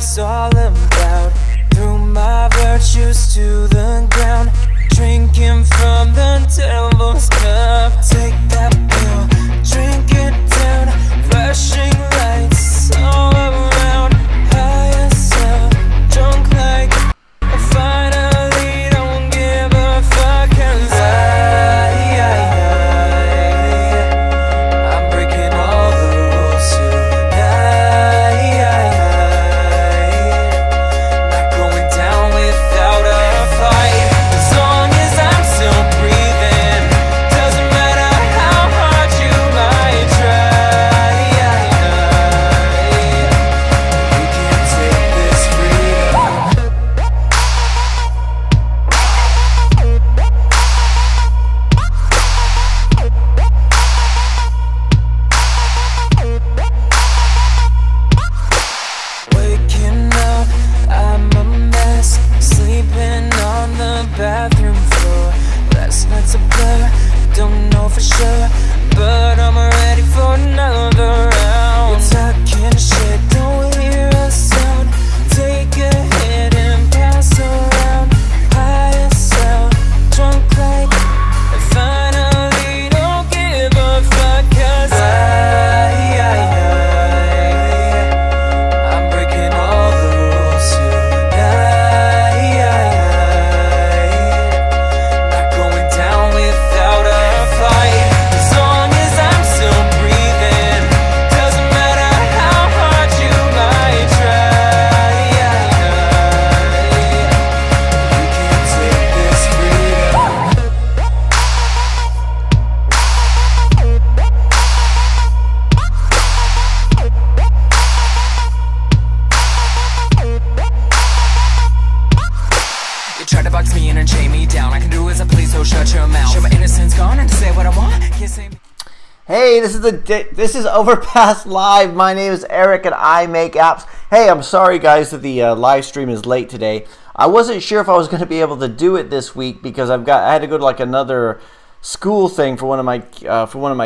life's all about. Threw my virtues to the ground, drinking from the devil's cup. Take that pill, drink it down, flashing lights all around. High as hell, drunk like I finally don't give a fuck, 'cause I'm breaking all the rules tonight. Not going down without a fight. As long as I'm still breathing, doesn't matter how hard you might try. We can take this freedom. Waking up, I'm a mess, sleeping on the bathroom floor. Last night's a blur, don't know for sure, but I'm ready for another round. You're talking shit, don't hear a sound. Take a hit and pass around. High as hell, drunk like I finally don't give a fuck, 'cause I'm breaking all the rules tonight. Not going down without a fight. As long as I'm still breathing, doesn't matter how hard you might try. We can take this freedom. You try to box me in and chain me down. I can do as I please, so shut your mouth. Show my innocence gone and say what I want. Can't say me. Hey, this is Overpass Live. My name is Eric and I make apps. Hey, I'm sorry guys that the live stream is late today. I wasn't sure if I was going to be able to do it this week because I had to go to like another school thing for one of my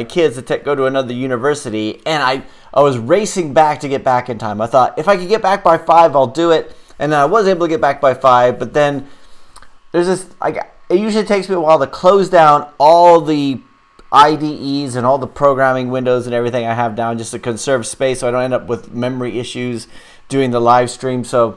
kids to go to another university, and I was racing back to get back in time. I thought if I could get back by 5, I'll do it, and then I was able to get back by 5, but then there's this, it usually takes me a while to close down all the IDEs and all the programming windows and everything I have down just to conserve space so I don't end up with memory issues doing the live stream. So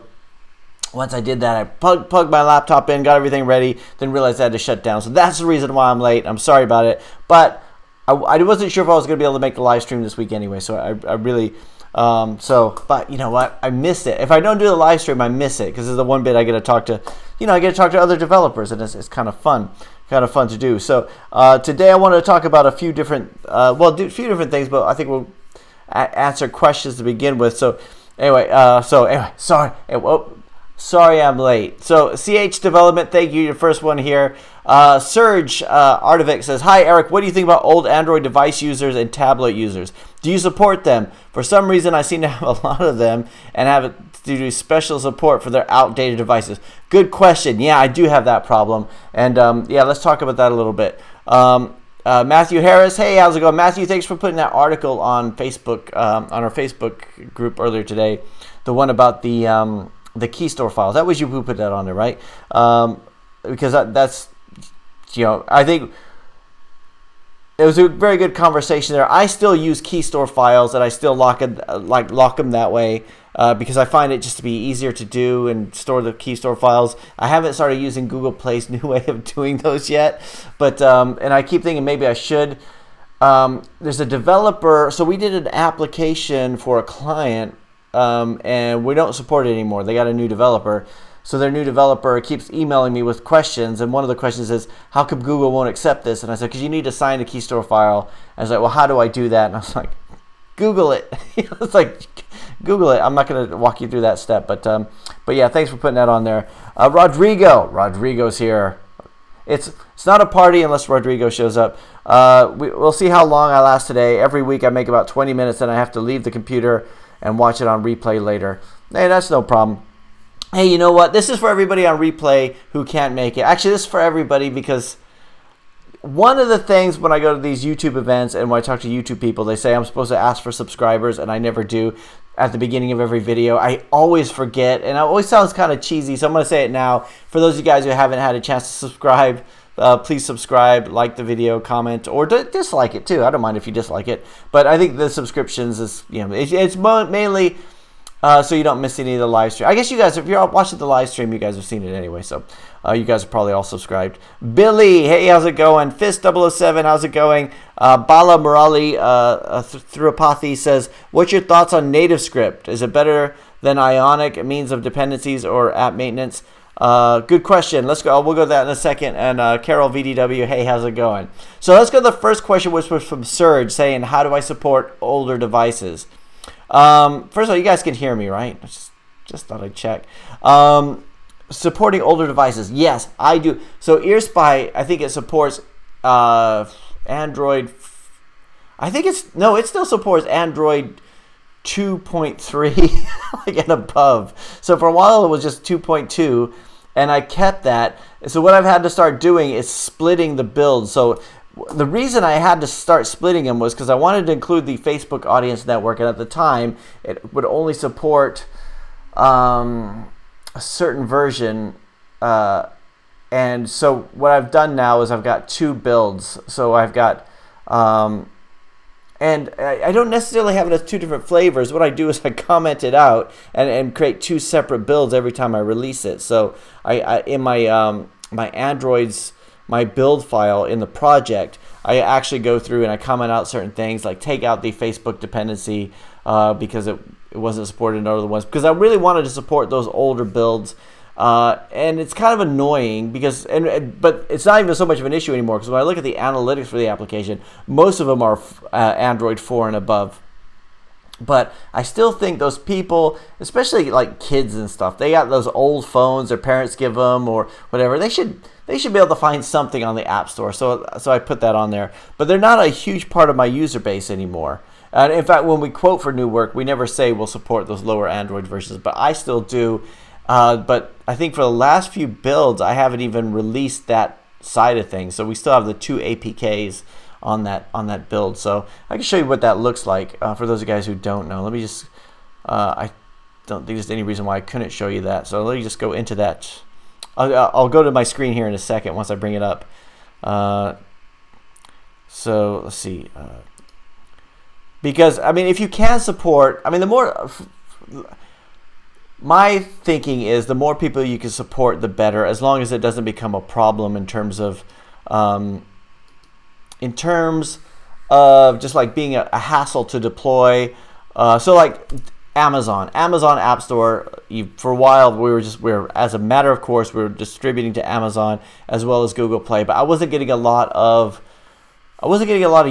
once I did that, I plugged my laptop in, got everything ready, then realized I had to shut down. So that's the reason why I'm late. I'm sorry about it. But I wasn't sure if I was going to be able to make the live stream this week anyway. So I really... but you know what? I miss it. If I don't do the live stream, I miss it because it's the one bit I get to talk to, I get to talk to other developers, and it's kind of fun to do. So today I wanted to talk about a few different, things, but I think we'll answer questions to begin with. So anyway, sorry. Sorry I'm late. So CH Development, thank you. Your first one here. Serge Ardovic says, "Hi Eric, what do you think about old Android device users and tablet users? Do you support them? For some reason I seem to have a lot of them and have to do special support for their outdated devices." Good question. Yeah, I do have that problem. And yeah, let's talk about that a little bit. Matthew Harris, hey, how's it going? Matthew, thanks for putting that article on Facebook, on our Facebook group earlier today. The one about the key store files. That was you who put that on there, right? Because that's, I think it was a very good conversation there. I still use key store files, and I still lock them that way because I find it just to be easier to do and store the key store files. I haven't started using Google Play's new way of doing those yet, but and I keep thinking maybe I should. There's a developer, so we did an application for a client. And we don't support it anymore. They got a new developer. So their new developer keeps emailing me with questions. And one of the questions is, how come Google won't accept this? And I said, because you need to assign a key store file. I was like, well, how do I do that? And I was like, Google it. It's like, Google it. I'm not going to walk you through that step. But yeah, thanks for putting that on there. Rodrigo's here. It's not a party unless Rodrigo shows up. We'll see how long I last today. Every week I make about 20 minutes, and I have to leave the computer and watch it on replay later. Hey, that's no problem. Hey, you know what? This is for everybody on replay who can't make it. Actually, this is for everybody because one of the things when I go to these YouTube events and when I talk to YouTube people, they say I'm supposed to ask for subscribers, and I never do. At the beginning of every video, I always forget, and it always sounds kind of cheesy, so I'm going to say it now. For those of you guys who haven't had a chance to subscribe, please subscribe, like the video, comment, or dislike it too. I don't mind if you dislike it, but I think the subscriptions is, you know, it's mainly so you don't miss any of the live stream. I guess you guys, if you're watching the live stream, you guys have seen it anyway, so you guys are probably all subscribed. Billy, hey, how's it going? Fist007, how's it going? Bala Murali through Apathy says, what's your thoughts on NativeScript? Is it better than Ionic, means of dependencies or app maintenance? Good question. Let's go. We'll go to that in a second. And Carol VDW, hey, how's it going? So let's go to the first question, which was from Serge, saying, how do I support older devices? First of all, you guys can hear me, right? I just thought I'd check. Supporting older devices, yes, I do. So EarSpy, I think it supports Android. I think it still supports Android 2.3 like and above. So for a while it was just 2.2, and I kept that. So what I've had to start doing is splitting the builds. So the reason I had to start splitting them was because I wanted to include the Facebook Audience Network, and at the time it would only support a certain version, and so what I've done now is I've got two builds. So I've got and I don't necessarily have it as two different flavors. What I do is I comment it out and create two separate builds every time I release it. So I in my my Android's my build file in the project, I actually go through and I comment out certain things, like take out the Facebook dependency because it wasn't supported in other ones, because I really wanted to support those older builds. And it's kind of annoying because, but it's not even so much of an issue anymore, because when I look at the analytics for the application, most of them are Android 4 and above. But I still think those people, especially like kids and stuff, they got those old phones their parents give them or whatever. They should be able to find something on the App Store. So I put that on there. But they're not a huge part of my user base anymore. And in fact, when we quote for new work, we never say we'll support those lower Android versions, but I still do. But I think for the last few builds, I haven't even released that side of things. So we still have the two APKs on that build. So I can show you what that looks like for those of you guys who don't know. Let me just, I don't think there's any reason why I couldn't show you that. So let me just go into that. I'll go to my screen here in a second once I bring it up. So let's see. Because, I mean, if you can support, I mean, the more... My thinking is the more people you can support, the better, as long as it doesn't become a problem in terms of just like being a hassle to deploy. So like Amazon App Store, for a while we were as a matter of course we were distributing to Amazon as well as Google Play, but I wasn't getting a lot of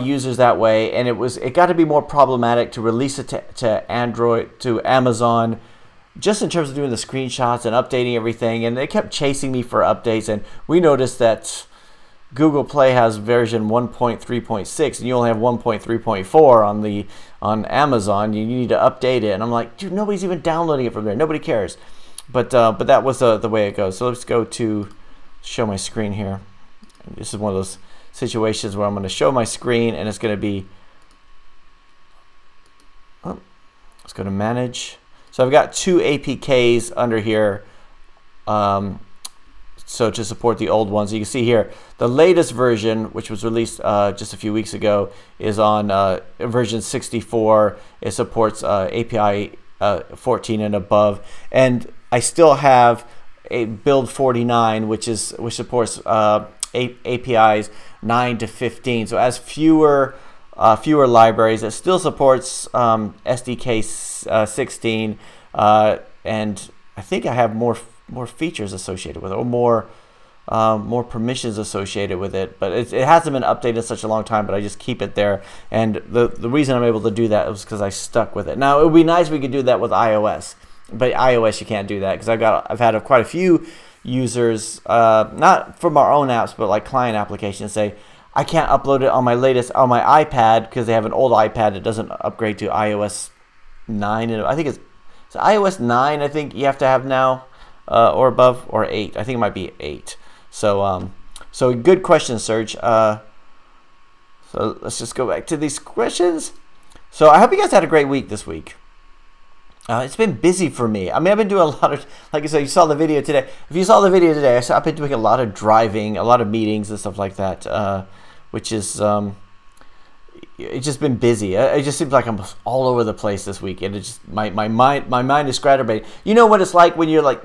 users that way, and it got to be more problematic to release it to Amazon, just in terms of doing the screenshots and updating everything. And they kept chasing me for updates, and we noticed that Google Play has version 1.3.6 and you only have 1.3.4 on Amazon. You need to update it, and I'm like, dude, nobody's even downloading it from there. Nobody cares. But that was the way it goes. So let's go to show my screen here. This is one of those situations where I'm going to show my screen, and it's going to be, let's go to manage. So I've got two APKs under here, so to support the old ones. You can see here the latest version, which was released just a few weeks ago, is on version 64. It supports API 14 and above, and I still have a build 49, which supports APIs 9 to 15. So it has fewer libraries. It still supports SDK 16, and I think I have more features associated with it, or more permissions associated with it. But it hasn't been updated in such a long time, but I just keep it there. And the reason I'm able to do that is because I stuck with it. Now it would be nice if we could do that with iOS, but iOS you can't do that, because I've had quite a few users, not from our own apps, but like client applications, say I can't upload it on my iPad because they have an old iPad that doesn't upgrade to iOS 9. And I think it's iOS 9. I think you have to have now, or above, or 8. I think it might be 8. So so good question, Serge. So let's just go back to these questions. So I hope you guys had a great week this week. It's been busy for me. I mean, I've been doing a lot of, like I said, you saw the video today. If you saw the video today, I've been doing a lot of driving, a lot of meetings and stuff like that, which is, it's just been busy. It just seems like I'm all over the place this week, and it just my mind is scattered. You know what it's like when you're like,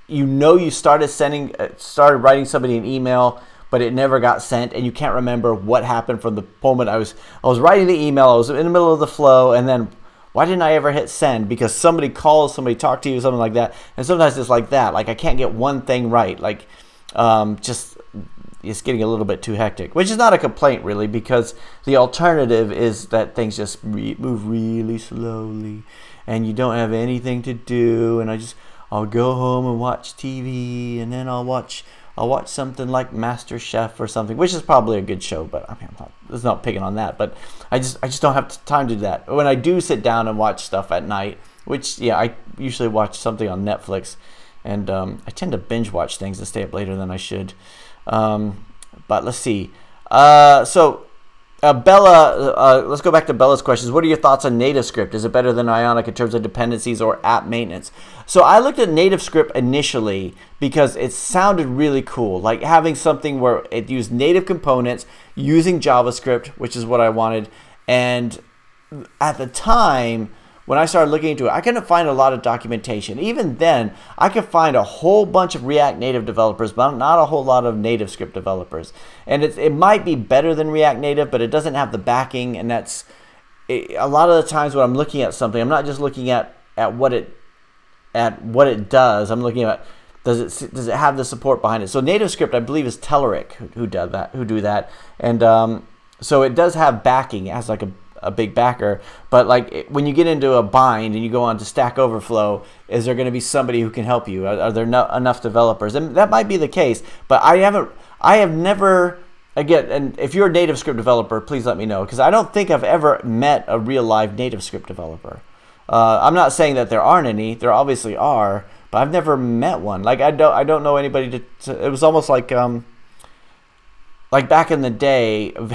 you started writing somebody an email, but it never got sent, and you can't remember what happened from the moment I was writing the email. I was in the middle of the flow, and then why didn't I ever hit send? Because somebody calls, somebody talked to you, something like that. And sometimes it's like that. Like I can't get one thing right. Like just it's getting a little bit too hectic, which is not a complaint really, because the alternative is that things just move really slowly, and you don't have anything to do. And I'll go home and watch TV, and then I'll watch something like Master Chef or something, which is probably a good show, but I mean, it's not picking on that. But I just don't have time to do that. When I do sit down and watch stuff at night, which yeah, I usually watch something on Netflix, and I tend to binge watch things and stay up later than I should. But let's see. Bella, let's go back to Bella's questions. What are your thoughts on NativeScript? Is it better than Ionic in terms of dependencies or app maintenance? So I looked at NativeScript initially because it sounded really cool, like having something where it used native components using JavaScript, which is what I wanted. And at the time, when I started looking into it, I couldn't find a lot of documentation. Even then, I could find a whole bunch of React Native developers, but not a whole lot of NativeScript developers. And it might be better than React Native, but it doesn't have the backing. And that's a lot of the times when I'm looking at something, I'm not just looking at what it does. I'm looking at does it have the support behind it. So NativeScript, I believe, is Telerik who do that. And so it does have backing. It has like a big backer, but like when you get into a bind and you go on to Stack Overflow, is there going to be somebody who can help you? Are there enough developers? And that might be the case, but I have never, again, and if you're a NativeScript developer, please let me know, because I don't think I've ever met a real live NativeScript developer. I'm not saying that there aren't any, there obviously are, but I've never met one. Like I don't know anybody it was almost like back in the day, of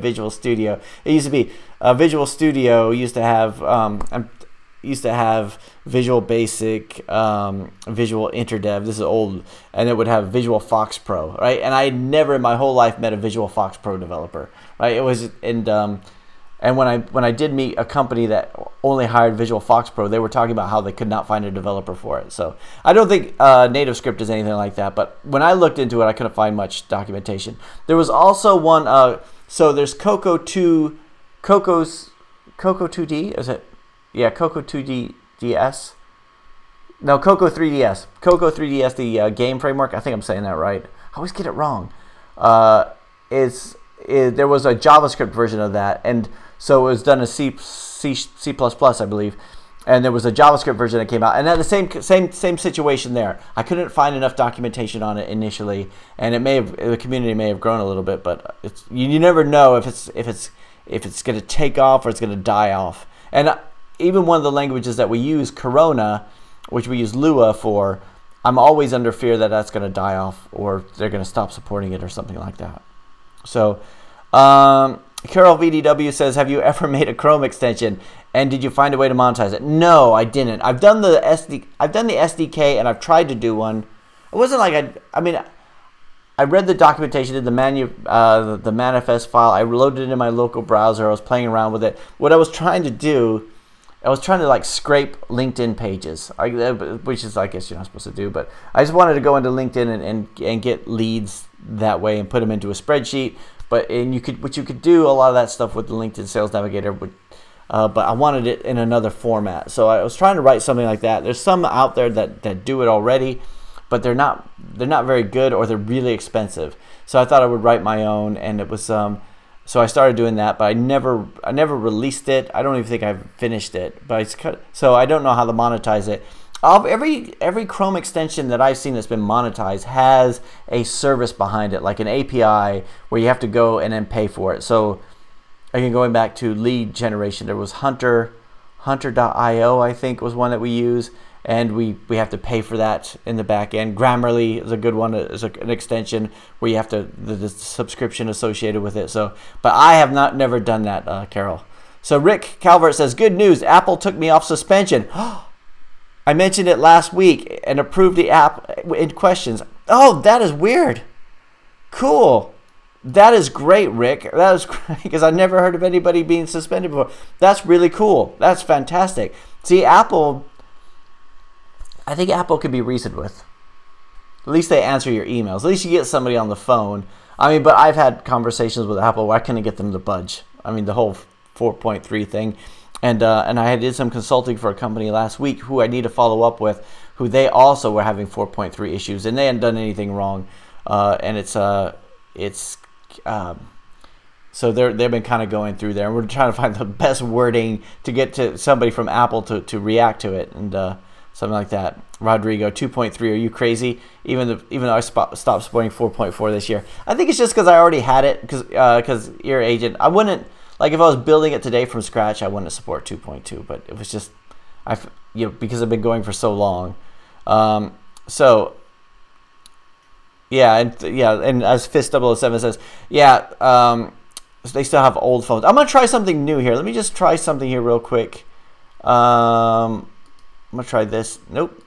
Visual Studio, it used to be Visual Studio used to have Visual Basic, Visual Interdev. This is old, and it would have Visual Fox Pro, right? And I had never in my whole life met a Visual Fox Pro developer, right? It was and when I did meet a company that only hired Visual Fox Pro, they were talking about how they could not find a developer for it. So I don't think NativeScript is anything like that. But when I looked into it, I couldn't find much documentation. There was also one. So there's Cocoa 2D. Is it? Yeah, Cocoa 2D DS. No, Cocoa 3DS. Cocoa 3DS, the game framework. I think I'm saying that right. I always get it wrong. There was a JavaScript version of that, and so it was done in C++, I believe, and there was a JavaScript version that came out, and had the same situation there. I couldn't find enough documentation on it initially, and the community may have grown a little bit, but you never know if it's going to take off or it's going to die off. And even one of the languages that we use, Corona, which we use Lua for, I'm always under fear that that's going to die off or they're going to stop supporting it or something like that. So, Carol VDW says, have you ever made a Chrome extension and did you find a way to monetize it? No, I didn't. I've done the SDK and I've tried to do one. It wasn't like I read the documentation, did the manifest file. I loaded it in my local browser. I was playing around with it. What I was trying to do, I was trying to like scrape LinkedIn pages, which is I guess you're not supposed to do, but I just wanted to go into LinkedIn and get leads that way and put them into a spreadsheet. But you could do a lot of that stuff with the LinkedIn Sales Navigator, but I wanted it in another format. So I was trying to write something like that. There's some out there that do it already, but they're not very good or they're really expensive. So I thought I would write my own, and it was so I started doing that, but I never released it. I don't even think I've finished it, so I don't know how to monetize it. Every Chrome extension that I've seen that's been monetized has a service behind it, like an API where you have to go and then pay for it. So again, going back to lead generation, there was Hunter.io, I think was one that we use, and we have to pay for that in the back end. Grammarly is a good one. Is an extension where you have to the subscription associated with it. So, but I have never done that, Carol. So Rick Calvert says, good news, Apple took me off suspension. I mentioned it last week and approved the app in questions. Oh, that is weird. Cool. That is great, Rick. That is great because I've never heard of anybody being suspended before. That's really cool. That's fantastic. See, Apple, I think Apple can be reasoned with. At least they answer your emails. At least you get somebody on the phone. I mean, but I've had conversations with Apple where I couldn't get them to budge. I mean, the whole 4.3 thing. And I did some consulting for a company last week who I need to follow up with, who they also were having 4.3 issues, and they hadn't done anything wrong. And so they've been kind of going through there, and we're trying to find the best wording to get to somebody from Apple to react to it, and something like that. Rodrigo, 2.3, are you crazy? Even though I stopped supporting 4.4 this year, I think it's just because I already had it. Because your agent, I wouldn't. Like if I was building it today from scratch, I wouldn't support 2.2, but it was just, because I've been going for so long. So yeah, and as Fist007 says, they still have old phones. I'm gonna try something new here. Let me just try something here real quick. I'm gonna try this. Nope.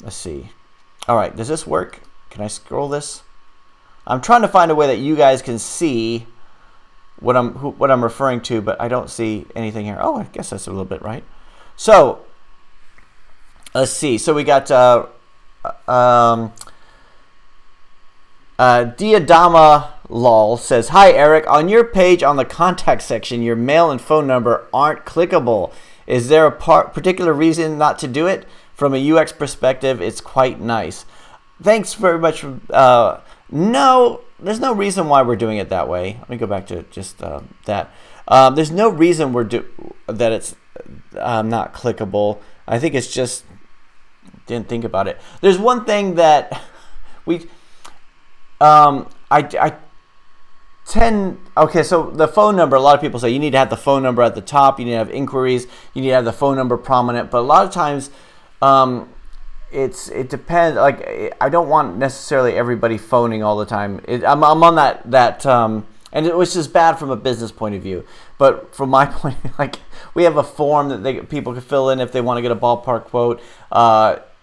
Let's see. All right, does this work? Can I scroll this? I'm trying to find a way that you guys can see what I'm referring to, but I don't see anything here. Oh, I guess that's a little bit right. So let's see. So we got Diadama Lol says, hi Eric, on your page on the contact section, your mail and phone number aren't clickable. Is there a particular reason not to do it? From a UX perspective, it's quite nice. Thanks very much for no, there's no reason why we're doing it that way. Let me go back to just that. There's no reason that it's not clickable. I think it's just didn't think about it. There's one thing that I tend. Okay, so the phone number. A lot of people say you need to have the phone number at the top. You need to have inquiries. You need to have the phone number prominent. But a lot of times, it depends. Like I don't want necessarily everybody phoning all the time. I'm on that and it was just bad from a business point of view. But from my point, like we have a form that people can fill in if they want to get a ballpark quote.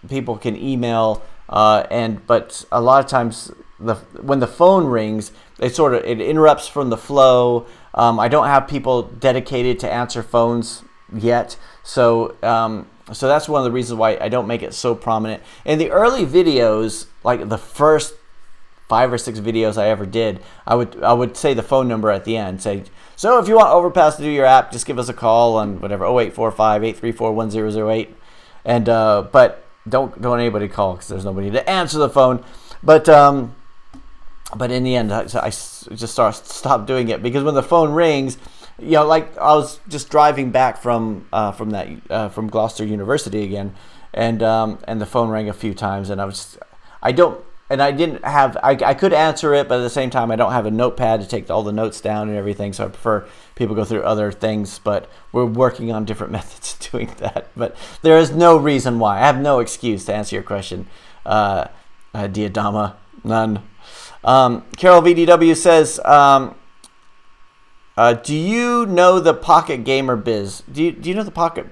People can email, but a lot of times when the phone rings, it interrupts from the flow. I don't have people dedicated to answer phones yet, so that's one of the reasons why I don't make it so prominent. In the early videos, like the first 5 or 6 videos I ever did, I would say the phone number at the end. Say, so if you want Overpass to do your app, just give us a call on whatever 0845-834-1008, and but don't anybody call because there's nobody to answer the phone. But in the end, I just stopped doing it because when the phone rings, like I was just driving back from Gloucester University again, and the phone rang a few times, and I could answer it, but at the same time I don't have a notepad to take all the notes down and everything, so I prefer people go through other things. But we're working on different methods of doing that. But there is no reason why. I have no excuse to answer your question, Diadama, none. Carol VDW says, do you know the Pocket Gamer Biz? Do you know the Pocket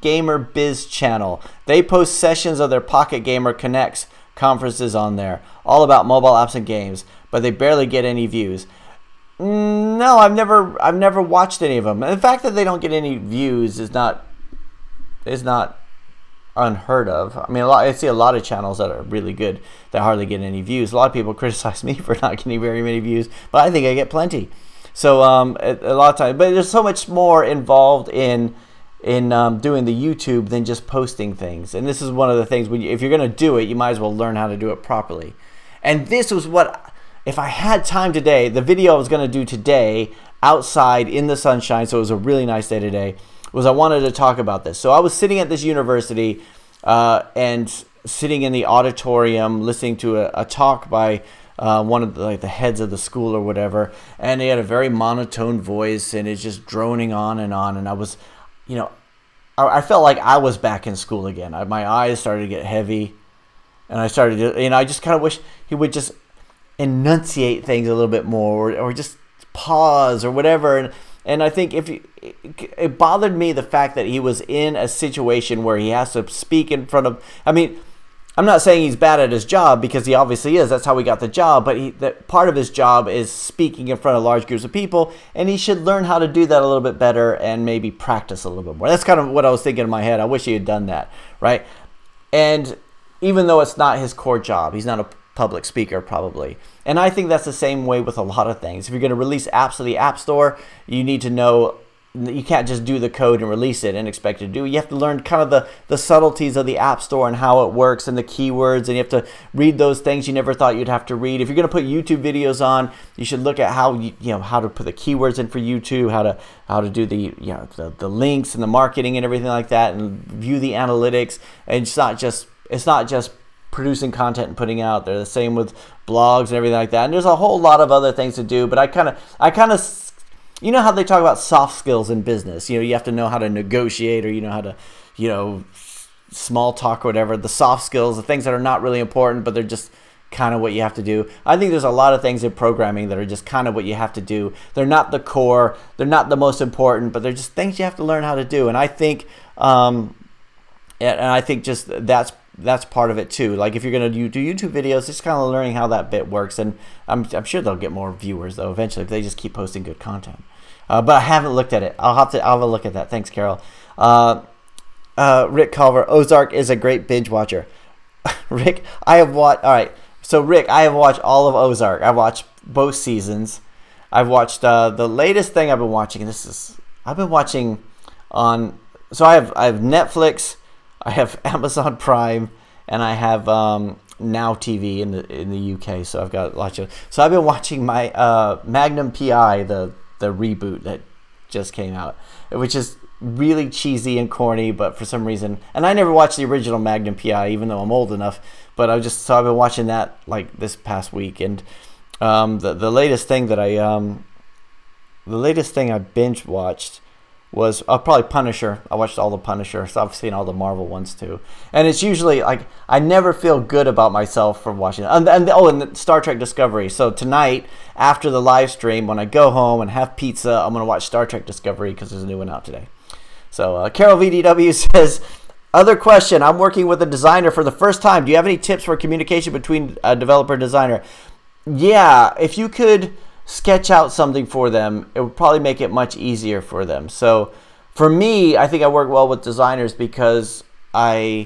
Gamer Biz channel? They post sessions of their Pocket Gamer Connects conferences on there, all about mobile apps and games, but they barely get any views. No, I've never watched any of them. And the fact that they don't get any views is not unheard of. I mean, I see a lot of channels that are really good that hardly get any views. A lot of people criticize me for not getting very many views, but I think I get plenty. So a lot of times, but there's so much more involved in doing the YouTube than just posting things. And this is one of the things, if you're going to do it, you might as well learn how to do it properly. And this was what, if I had time today, the video I was going to do today outside in the sunshine, so it was a really nice day today, was I wanted to talk about this. So I was sitting at this university and sitting in the auditorium listening to a talk by one of the, like the heads of the school or whatever, and he had a very monotone voice, and it's just droning on, and I was, you know, I felt like I was back in school again. My eyes started to get heavy, and I started to, you know, I just kind of wish he would just enunciate things a little bit more, or just pause or whatever. And I think it bothered me the fact that he was in a situation where he has to speak in front of, I mean, I'm not saying he's bad at his job, because he obviously is. That's how he got the job. But that part of his job is speaking in front of large groups of people, and he should learn how to do that a little bit better and maybe practice a little bit more. That's kind of what I was thinking in my head. I wish he had done that, right? And even though it's not his core job, he's not a public speaker probably. And I think that's the same way with a lot of things. If you're going to release apps to the App Store, you need to know, you can't just do the code and release it and expect it to do. You have to learn kind of the subtleties of the App Store and how it works, and the keywords, and you have to read those things you never thought you'd have to read. If you're going to put YouTube videos on, you should look at how how to put the keywords in for YouTube, how to do the the links and the marketing and everything like that, and view the analytics. And it's not just producing content and putting it out there. The same with blogs and everything like that. And there's a whole lot of other things to do, but I kind of you know how they talk about soft skills in business. You know, you have to know how to negotiate, or you know how to, small talk or whatever. The soft skills, the things that are not really important, but they're just kind of what you have to do. I think there's a lot of things in programming that are just kind of what you have to do. They're not the core, they're not the most important, but they're just things you have to learn how to do. And I think, just that's part of it too. Like if you're going to do YouTube videos, just kind of learning how that bit works. And I'm sure they'll get more viewers though eventually if they just keep posting good content. But I haven't looked at it. I'll have a look at that. Thanks, Carol. Rick Culver, Ozark is a great binge watcher. Rick, I have watched. All right, so Rick, I have watched all of Ozark. I've watched both seasons. I've watched the latest thing I've been watching. I've been watching on. So I have Netflix, I have Amazon Prime, and I have Now TV in the UK. So I've got lots of. So I've been watching my Magnum PI, the reboot that just came out, which is really cheesy and corny, but for some reason, and I never watched the original Magnum PI, even though I'm old enough. But I've been watching that like this past week, and the latest thing I binge watched was probably Punisher. I watched all the Punisher, so I've seen all the Marvel ones too. And it's usually like I never feel good about myself for watching it. And Star Trek Discovery. So tonight, after the live stream, when I go home and have pizza, I'm gonna watch Star Trek Discovery because there's a new one out today. So Carol VDW says, other question, I'm working with a designer for the first time. Do you have any tips for communication between a developer and designer? Yeah, if you could sketch out something for them, it would probably make it much easier for them. So for me, I think I work well with designers because I'll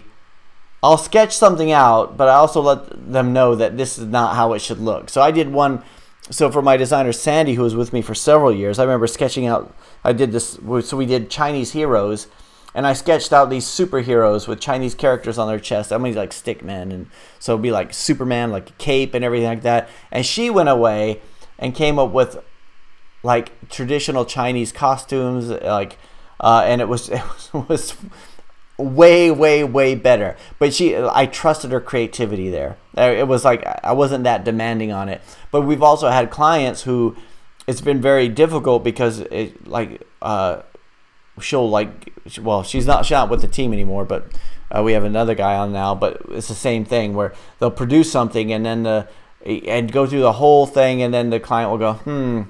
sketch something out, but I also let them know that this is not how it should look. So I did one. So for my designer Sandy, who was with me for several years, I remember sketching out. I did this. So we did Chinese heroes, and I sketched out these superheroes with Chinese characters on their chest. I mean, like stickmen, and so it'd be like Superman, like a cape and everything like that. And she went away and came up with like traditional Chinese costumes, like, and it was way better. But I trusted her creativity there. It was like I wasn't that demanding on it. But we've also had clients who it's been very difficult because she'll like, well, she's not with the team anymore, but we have another guy on now. But it's the same thing where they'll produce something and then and go through the whole thing, and then the client will go,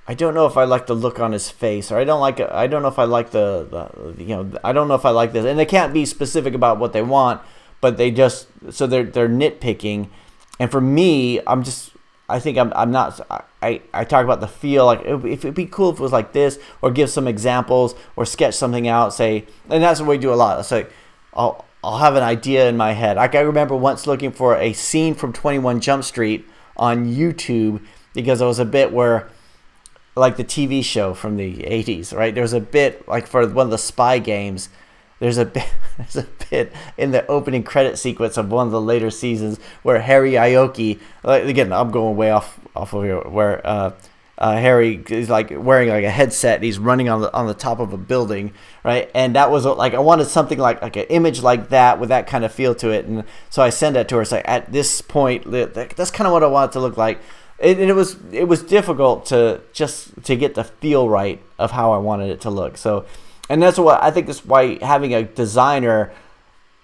I don't know if I like the look on his face, or I don't know if I like I don't know if I like this. And they can't be specific about what they want, but they're nitpicking. And for me, I talk about the feel, like it'd be cool if it was like this, or give some examples, or sketch something out, say, and that's what we do a lot. It's like, I'll have an idea in my head. Like I remember once looking for a scene from 21 Jump Street on YouTube, because there was a bit where, like the TV show from the 80s, right? There was a bit, like for one of the spy games, there's a bit in the opening credit sequence of one of the later seasons where Harry Aoki, like, again, I'm going way off of here, where Harry is like wearing like a headset and he's running on the top of a building, right? And that was like, I wanted something like an image like that with that kind of feel to it. And so I sent that to her. It's like, at this point, that's kind of what I want it to look like. And it was difficult to get the feel right of how I wanted it to look. So, and that's what I think is why having a designer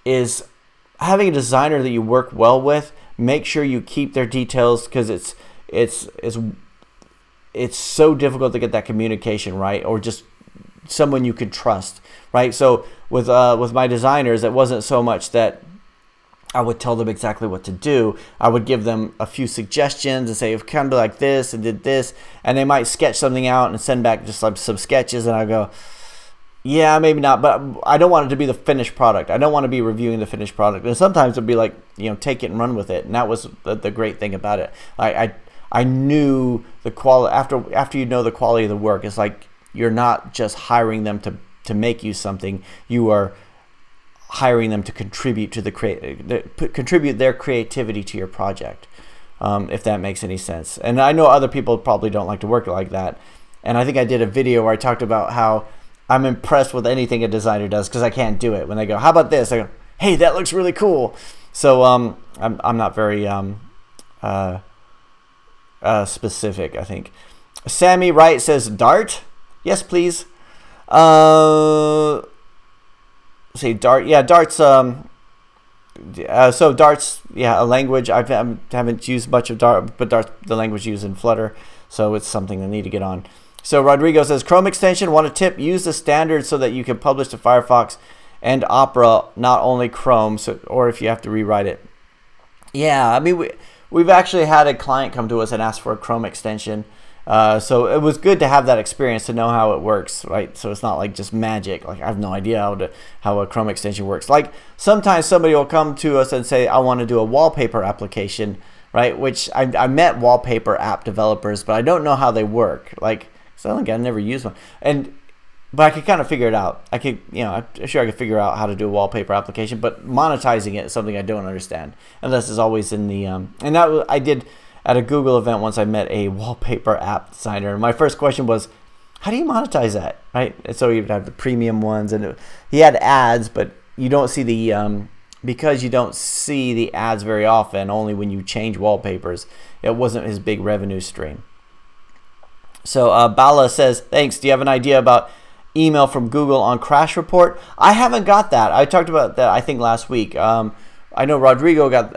that you work well with. Make sure you keep their details, because it's so difficult to get that communication right, or just someone you can trust, right? So with my designers, it wasn't so much that I would tell them exactly what to do. I would give them a few suggestions and say, kind of like this and did this, and they might sketch something out and send back just like some sketches, and I go, yeah, maybe not, but I don't want it to be the finished product. I don't want to be reviewing the finished product. And sometimes it'd be like, take it and run with it. And that was the great thing about it. I knew the quality. After you know the quality of the work, it's like you're not just hiring them to make you something. You are hiring them to contribute to contribute their creativity to your project, if that makes any sense. And I know other people probably don't like to work like that. And I think I did a video where I talked about how I'm impressed with anything a designer does, because I can't do it. When they go, how about this? I go, hey, that looks really cool. So I'm not very specific, I think. Sammy Wright says, Dart? Yes, please. Say Dart. Yeah, Dart's so Dart's, yeah, a language. I haven't used much of Dart, but Dart's the language used in Flutter, so it's something I need to get on. So Rodrigo says, Chrome extension, want a tip? Use the standard so that you can publish to Firefox and Opera, not only Chrome, or if you have to rewrite it. Yeah, I mean, we've actually had a client come to us and ask for a Chrome extension. So it was good to have that experience to know how it works, right? So it's not like just magic. Like, I have no idea how a Chrome extension works. Like, sometimes somebody will come to us and say, I want to do a wallpaper application, right? Which I met wallpaper app developers, but I don't know how they work. Like, so I've never used one, but I could kind of figure it out. I could, I'm sure I could figure out how to do a wallpaper application, but monetizing it is something I don't understand, unless it's always in the and that I did at a Google event once. I met a wallpaper app designer, and my first question was, how do you monetize that, right? And so you'd have the premium ones, and he had ads, but you don't see the because you don't see the ads very often, only when you change wallpapers. It wasn't his big revenue stream. So Bala says, thanks. Do you have an idea about email from Google on crash report? I haven't got that. I talked about that, I think, last week. I know Rodrigo got,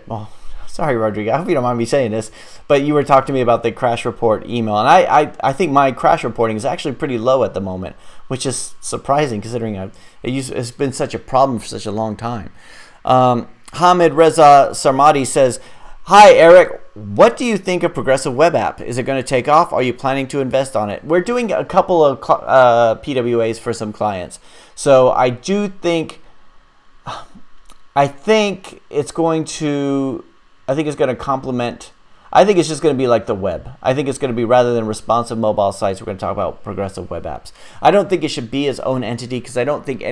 well, sorry, Rodrigo, I hope you don't mind me saying this, but you were talking to me about the crash report email. And I think my crash reporting is actually pretty low at the moment, which is surprising considering it's been such a problem for such a long time. Hamid Reza Sarmadi says, hi, Eric. What do you think of progressive web app? Is it going to take off? Are you planning to invest on it? We're doing a couple of PWAs for some clients. So I do think, I think it's going to complement, I think it's just going to be like the web. I think it's going to be, rather than responsive mobile sites, we're going to talk about progressive web apps. I don't think it should be its own entity, because I don't think I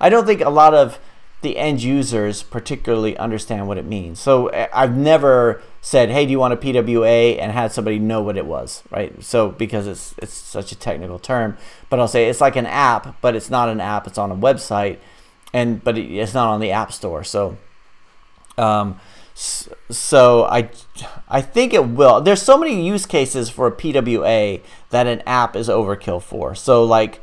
don't think a lot of the end users particularly understand what it means. So I've never said, hey, do you want a PWA, and had somebody know what it was, right? So because it's such a technical term, but I'll say it's like an app, but it's not an app, it's on a website, but it's not on the App Store. So so I think it will. There's so many use cases for a PWA that an app is overkill for. So like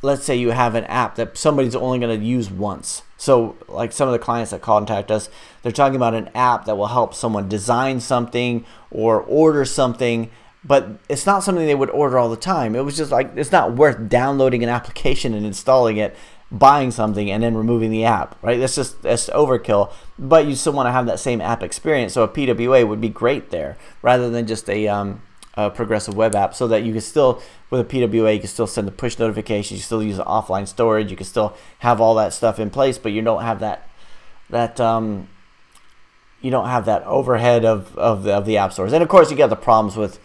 let's say you have an app that somebody's only going to use once. So like some of the clients that contact us, they're talking about an app that will help someone design something or order something, but it's not something they would order all the time. It was just like, it's not worth downloading an application and installing it, buying something, and then removing the app, right? That's overkill, but you still want to have that same app experience. So a PWA would be great there, rather than just a progressive web app, so that you can still, with a PWA, you can still send the push notifications, you still use offline storage, you can still have all that stuff in place, but you don't have that overhead of the app stores. And of course, you got the problems with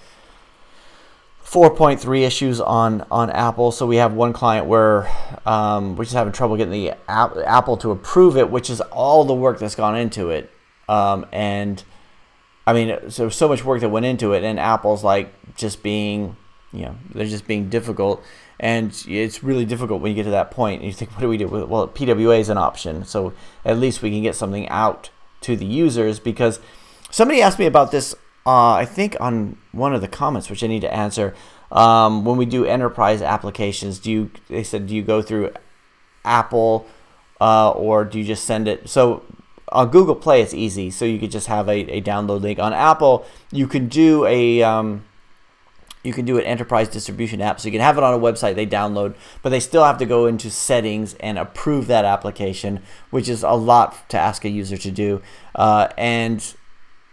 4.3 issues on Apple. So we have one client where we're just having trouble getting the Apple to approve it, which is all the work that's gone into it. And I mean, so much work that went into it, and Apple's like just being, they're just being difficult, and it's really difficult when you get to that point. And you think, what do we do? Well, PWA is an option, so at least we can get something out to the users. Because somebody asked me about this, I think on one of the comments, which I need to answer. When we do enterprise applications, they said, do you go through Apple or do you just send it? So on Google Play, it's easy. So you could just have a download link. On Apple, you can do an enterprise distribution app. So you can have it on a website they download, but they still have to go into settings and approve that application, which is a lot to ask a user to do. And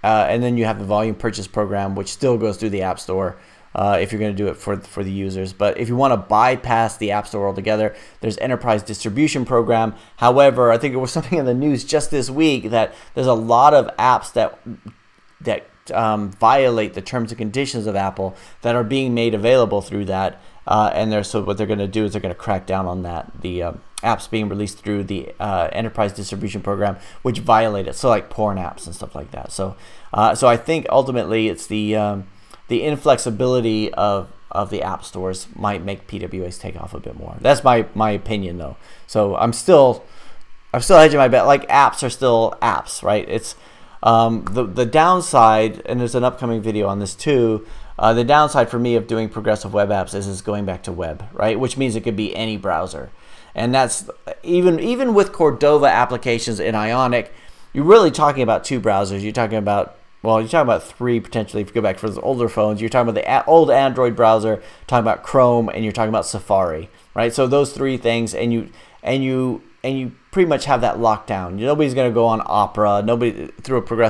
then you have the volume purchase program, which still goes through the App Store. If you're going to do it for the users. But if you want to bypass the App Store altogether, there's Enterprise Distribution Program. However, I think there was something in the news just this week that there's a lot of apps that violate the terms and conditions of Apple that are being made available through that. So what they're going to do is they're going to crack down on that. The apps being released through the Enterprise Distribution Program, which violate it. So like porn apps and stuff like that. So I think ultimately it's the inflexibility of the app stores might make PWAs take off a bit more. That's my opinion, though. So I'm still hedging my bet. Like, apps are still apps, right? It's the downside, and there's an upcoming video on this too. The downside for me of doing progressive web apps is going back to web, right? Which means it could be any browser, and that's even with Cordova applications in Ionic, you're really talking about two browsers. You're talking about three potentially if you go back for those older phones. You're talking about the old Android browser, talking about Chrome, and you're talking about Safari, right? So those three things, and you pretty much have that locked down. Nobody's going to go on Opera. Nobody through an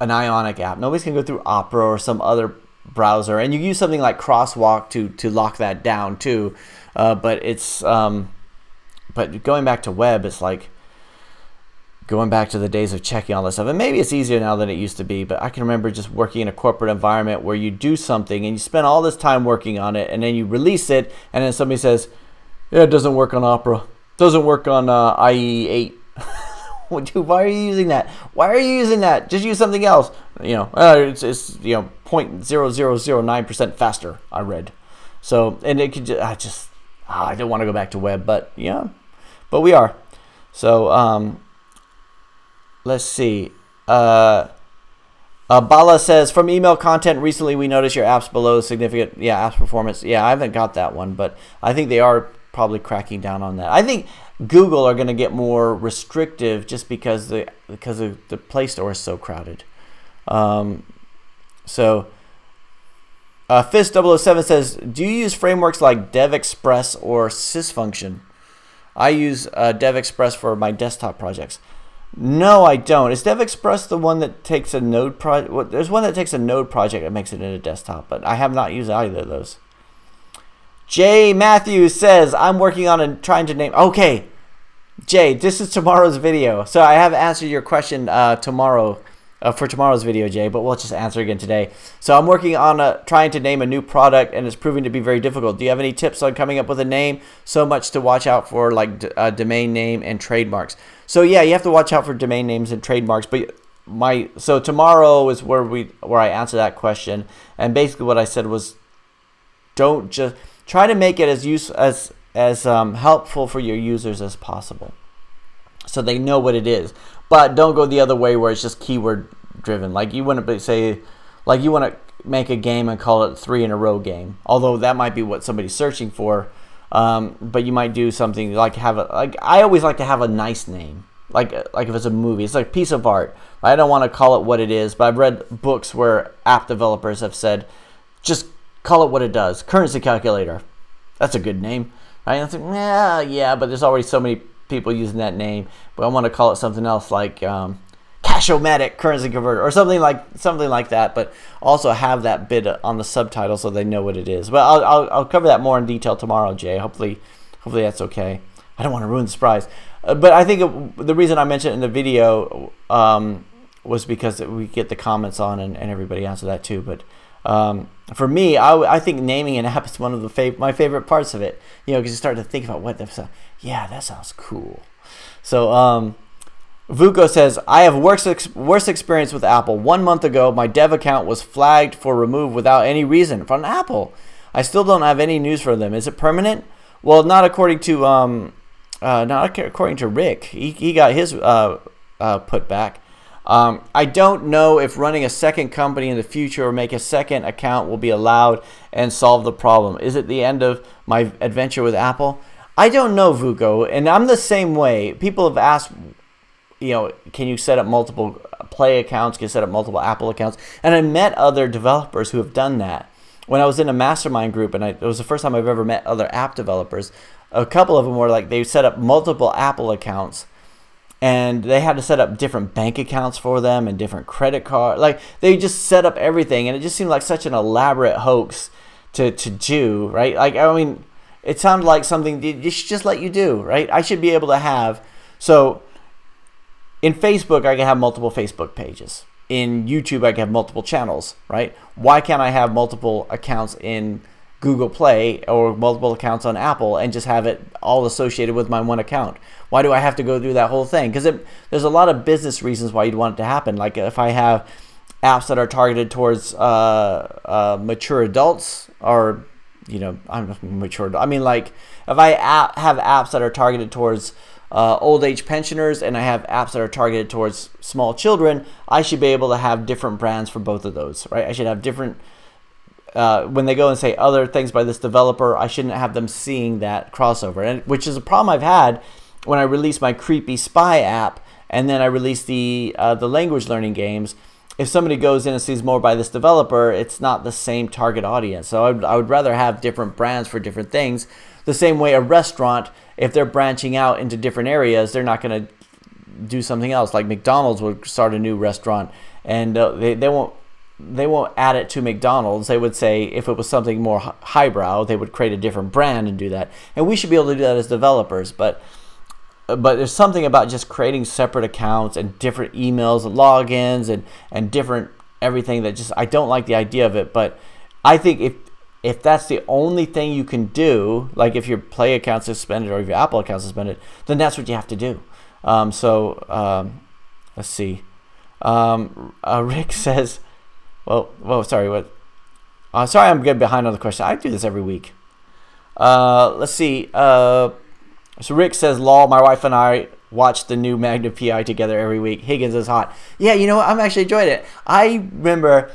Ionic app. Nobody's going to go through Opera or some other browser. And you use something like Crosswalk to lock that down too. But going back to web, it's like going back to the days of checking all this stuff. And maybe it's easier now than it used to be, but I can remember just working in a corporate environment where you do something and you spend all this time working on it, and then you release it, and then somebody says, yeah, it doesn't work on Opera. Doesn't work on IE8. Why are you using that? Why are you using that? Just use something else. It's 0.0009% faster, I read. So, and it could I don't want to go back to web, but we are. So, let's see. Bala says, from email content recently, we noticed your apps below significant apps performance. Yeah, I haven't got that one, but I think they are probably cracking down on that. I think Google are going to get more restrictive just because the Play Store is so crowded. Fist007 says, do you use frameworks like DevExpress or SysFunction? I use DevExpress for my desktop projects. No, I don't. Is DevExpress the one that takes a Node project? Well, there's one that takes a Node project and makes it into desktop, but I have not used either of those. Jay Matthews says, I'm working on trying to name... Okay, Jay, this is tomorrow's video. So I have answered your question tomorrow for tomorrow's video, Jay, but we'll just answer again today. So I'm working on trying to name a new product, and it's proving to be very difficult. Do you have any tips on coming up with a name? So much to watch out for, like domain name and trademarks. So yeah, you have to watch out for domain names and trademarks. But so tomorrow is where I answer that question, and basically what I said was, don't just try to make it as helpful for your users as possible, so they know what it is. But don't go the other way where it's just keyword driven. Like you wouldn't say, like you want to make a game and call it 3 in a row game, although that might be what somebody's searching for. But you might do something like I always like to have a nice name. Like if it's a movie, it's like a piece of art. I don't want to call it what it is, but I've read books where app developers have said, just call it what it dosh. Currency calculator. That's a good name, right? And I think, yeah, but there's already so many people using that name. But I want to call it something else, like Cash-O-Matic currency converter or something like that. But also have that bit on the subtitle so they know what it is. But I'll cover that more in detail tomorrow, Jay. Hopefully that's okay. I don't want to ruin the surprise. But I think the reason I mentioned it in the video was because we get the comments on and everybody answered that too. But for me, I think naming an app is one of my favorite parts of it. Because you start to think about what that sounds cool. So Vuko says, I have worst experience with Apple. 1 month ago, my dev account was flagged for remove without any reason from Apple. I still don't have any news for them. Is it permanent? Well, not according to Rick. He got his put back. I don't know if running a second company in the future or make a second account will be allowed and solve the problem. Is it the end of my adventure with Apple? I don't know, Vuko, and I'm the same way. People have asked, can you set up multiple Play accounts? Can you set up multiple Apple accounts? And I met other developers who have done that. When I was in a mastermind group, and it was the first time I've ever met other app developers, a couple of them were like, they set up multiple Apple accounts, and they had to set up different bank accounts for them and different credit cards. Like, they just set up everything, and it just seemed like such an elaborate hoax to do, right? Like, I mean, it sounded like something they should just let you do, right? I should be able to have, so in Facebook, I can have multiple Facebook pages. In YouTube, I can have multiple channels, right? Why can't I have multiple accounts in Google Play or multiple accounts on Apple and just have it all associated with my one account? Why do I have to go through that whole thing? Because there's a lot of business reasons why you'd want it to happen. Like if I have apps that are targeted towards mature adults, or I'm not mature. I mean, like if I have apps that are targeted towards old age pensioners, and I have apps that are targeted towards small children, I should be able to have different brands for both of those, right? I should have different, when they go and say other things by this developer, I shouldn't have them seeing that crossover, and which is a problem I've had when I released my creepy spy app, and then I released the language learning games. If somebody goes in and sees more by this developer, it's not the same target audience. So I would rather have different brands for different things. The same way a restaurant, if they're branching out into different areas, they're not going to do something else. Like McDonald's would start a new restaurant, and they won't add it to McDonald's. They would say if it was something more highbrow, they would create a different brand and do that. And we should be able to do that as developers. But there's something about just creating separate accounts and different emails and logins and different everything that just, I don't like the idea of it. But I think if that's the only thing you can do, like if your Play account's suspended or if your Apple account's suspended, then that's what you have to do. Let's see. Rick says, sorry, what? Sorry, I'm getting behind on the question. I do this every week. Let's see. So Rick says, lol, my wife and I watch the new Magnum PI together every week. Higgins is hot. Yeah, you know what? I'm actually enjoying it. I remember